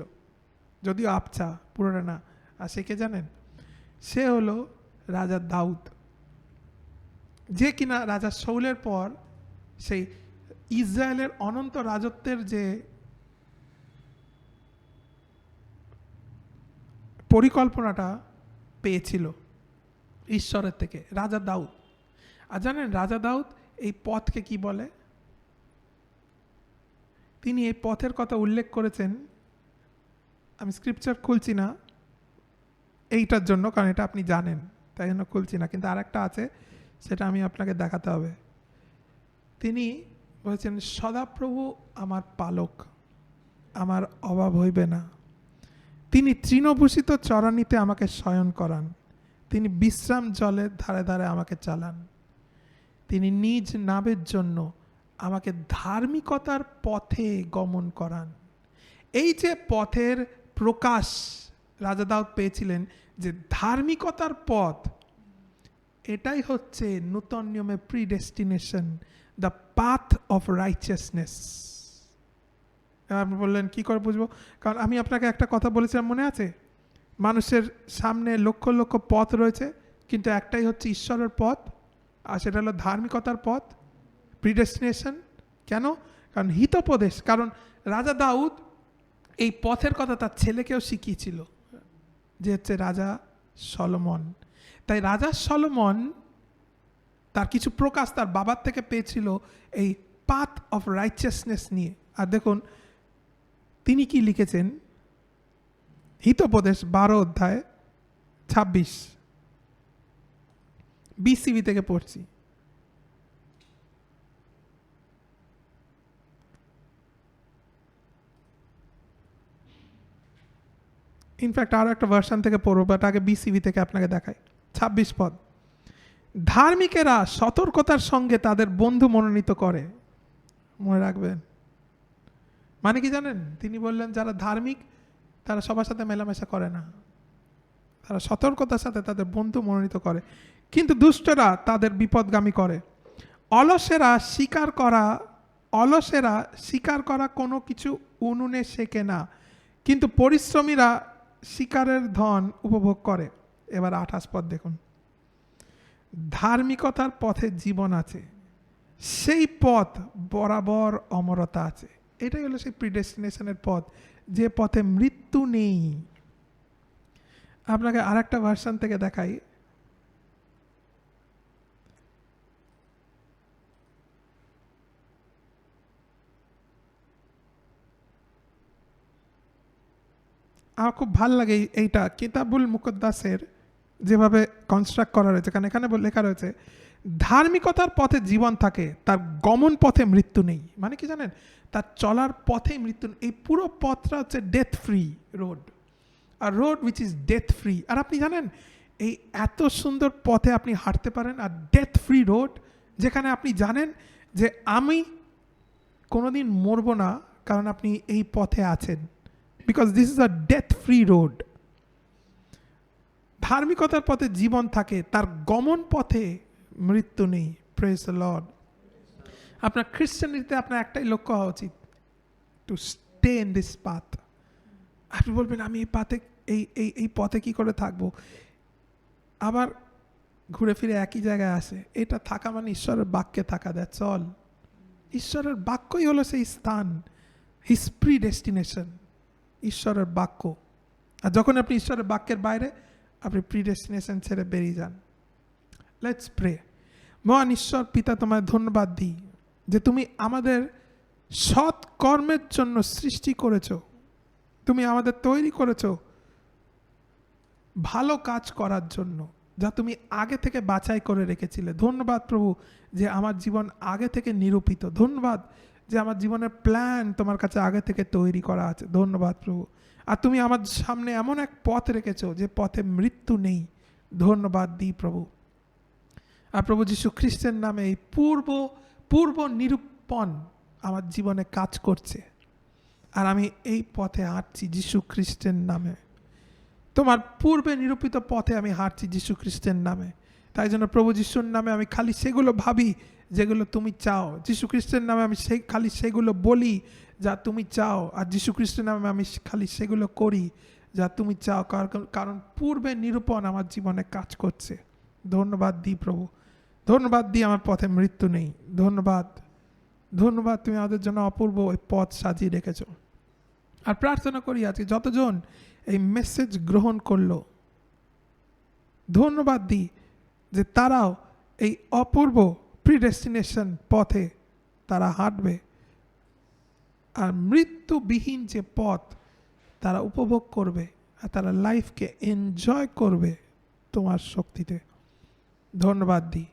যদিও আবছা, পুরোটা না। আর সে কে জানেন? সে হলো রাজা দাউদ, যে কিনা রাজা শাউলের পর সেই ইসরায়েলের অনন্ত রাজত্বের যে পরিকল্পনাটা পেয়েছিল ঈশ্বরের থেকে, রাজা দাউদ। আর জানেন রাজা দাউদ এই পথকে কি বলে? তিনি এই পথের কথা উল্লেখ করেছেন, আমি স্ক্রিপচার খুলছি না এইটার জন্য, কারণ এটা আপনি জানেন, তাই জন্য খুলছি না, কিন্তু আর একটা আছে, সেটা আমি আপনাকে দেখাতে হবে। তিনি বলেছেন, সদাপ্রভু আমার পালক, আমার অভাব হইবে না। তিনি তৃণভূষিত চরানিতে আমাকে শয়ন করান, তিনি বিশ্রাম জলের ধারে ধারে আমাকে চালান, তিনি নিজ নামের জন্য আমাকে ধার্মিকতার পথে গমন করান। এই যে পথের প্রকাশ রাজা দাউদ পেয়েছিলেন, যে ধার্মিকতার পথ, এটাই হচ্ছে নূতন নিয়মে predestination, the path of righteousness. আপনি বললেন কি করে বুঝবো? কারণ আমি আপনাকে একটা কথা বলেছিলাম, মনে আছে? মানুষের সামনে লক্ষ লক্ষ পথ রয়েছে, কিন্তু একটাই হচ্ছে ঈশ্বরের পথ, আর সেটা হলো ধার্মিকতার পথ, প্রিডেস্টিনেশন। কেন? কারণ হিতোপদেশ। কারণ রাজা দাউদ এই পথের কথা তার ছেলেকেও শিখিয়েছিল, যে হচ্ছে রাজা সলোমন। তাই রাজা সলোমন তার কিছু প্রকাশ তার বাবার থেকে পেয়েছিল এই পাথ অফ রাইচিয়াসনেস নিয়ে। আর দেখুন তিনি কি লিখেছেন, হিতোপদেশ 12 অধ্যায় 26, বিসিবি থেকে পড়ছি। ইনফ্যাক্ট আরও একটা ভার্সন থেকে পড়বো, বাট আগে বিসিবি থেকে আপনাকে দেখাই। 26 পদ, ধার্মিকেরা সতর্কতার সঙ্গে তাদের বন্ধু মনোনীত করে। মনে রাখবেন, মানে কি জানেন? তিনি বললেন যারা ধার্মিক তারা সবার সাথে মেলামেশা করে না, তারা সতর্কতার সাথে তাদের বন্ধু মনোনীত করে, কিন্তু দুষ্টরা তাদের বিপদগামী করে। অলসেরা স্বীকার করা কোনো কিছু উনুনে শেখে না, কিন্তু পরিশ্রমীরা শিকারের ধন উপভোগ করে। এবার 28 পদ দেখুন, ধার্মিকতার পথে জীবন আছে, সেই পথ বরাবর অমরতা আছে। এটাই হলো সেই প্রিডেস্টিনেশনের পথ, যে পথে মৃত্যু নেই। আপনাকে আরেকটা ভার্সন থেকে দেখাই। আমার খুব ভাল লাগে এইটা, কিতাবুল মুকদ্দাসের যেভাবে কনস্ট্রাক্ট করা রয়েছে। কারণ এখানে লেখা রয়েছে ধার্মিকতার পথে জীবন থাকে, তার গমন পথে মৃত্যু নেই। মানে কি জানেন? তার চলার পথেই মৃত্যু নেই। এই পুরো পথটা হচ্ছে ডেথ ফ্রি রোড, আর road which is death free. আর আপনি জানেন এই এত সুন্দর পথে আপনি হাঁটতে পারেন, আর ডেথ ফ্রি রোড, যেখানে আপনি জানেন যে আমি কোনোদিন মরবো না, কারণ আপনি এই পথে আছেন, because this is a death free road. ধার্মিকতার পথে জীবন থাকে, তার গমন পথে মৃত্যু নেই। Praise the lord. আপনার খ্রিস্টানিটিতে আপনার একটাই লক্ষ্য হওয়া উচিত, to stay in this path. আপনি বলবেন আমি এই পাথে এই পথে কি করে থাকবো, আবার ঘুরে ফিরে একই জায়গায় আসে। এটা থাকা মানে ঈশ্বরের বাক্যে থাকা, দ্যাটস অল। ঈশ্বরের বাক্যই হলো সেই স্থান, হিজ প্রিডেস্টিনেশন, ঈশ্বরের বাক্য। আর যখন আপনি ঈশ্বরের বাক্যের বাইরে, আপনি প্রিডেস্টিনেশন ছেড়ে বেরিয়ে যান। Let's pray. মহান ঈশ্বর পিতা, তোমায় ধন্যবাদ দিই যে তুমি আমাদের সৎ কর্মের জন্য সৃষ্টি করেছো, তুমি আমাদের তৈরি করেছো ভালো কাজ করার জন্য, যা তুমি আগে থেকে বাছাই করে রেখেছিলে। ধন্যবাদ প্রভু যে আমার জীবন আগে থেকে নিরূপিত। ধন্যবাদ যে আমার জীবনের প্ল্যান তোমার কাছে আগে থেকে তৈরি করা আছে। ধন্যবাদ প্রভু। আর তুমি আমার সামনে এমন এক পথ রেখেছো যে পথে মৃত্যু নেই। ধন্যবাদ দিই প্রভু। আর প্রভু যীশু খ্রিস্টের নামে এই পূর্ব নিরূপণ আমার জীবনে কাজ করছে, আর আমি এই পথে হাঁটছি যীশু খ্রিস্টের নামে। তোমার পূর্বে নিরূপিত পথে আমি হাঁটছি যীশু খ্রিস্টের নামে। তাই জন্য প্রভু যিশুর নামে আমি খালি সেগুলো ভাবি যেগুলো তুমি চাও। যীশু খ্রিস্টের নামে আমি খালি সেগুলো বলি যা তুমি চাও, আর যীশু খ্রিস্টের নামে আমি খালি সেগুলো করি যা তুমি চাও, কারণ পূর্বে নিরূপণ আমার জীবনে কাজ করছে। ধন্যবাদ দিই প্রভু। ধন্যবাদ দিই আমার পথে মৃত্যু নেই। ধন্যবাদ, ধন্যবাদ, তুমি আমাদের জন্য অপূর্ব ওই পথ সাজিয়ে রেখেছ। আর প্রার্থনা করি আজকে যতজন এই মেসেজ গ্রহণ করলো, ধন্যবাদ দিই যে তারাও এই অপূর্ব প্রিডেস্টিনেশন পথে তারা হাঁটবে, আর মৃত্যুবিহীন যে পথ তারা উপভোগ করবে, আর তারা লাইফকে এনজয় করবে তোমার শক্তিতে। ধন্যবাদ দিই।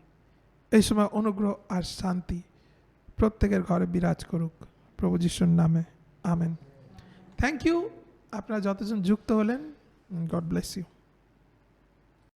এই সময় অনুগ্রহ আর শান্তি প্রত্যেকের ঘরে বিরাজ করুক প্রভু যিশুর নামে। আমেন। থ্যাংক ইউ আপনারা যতজন যুক্ত হলেন। God bless you.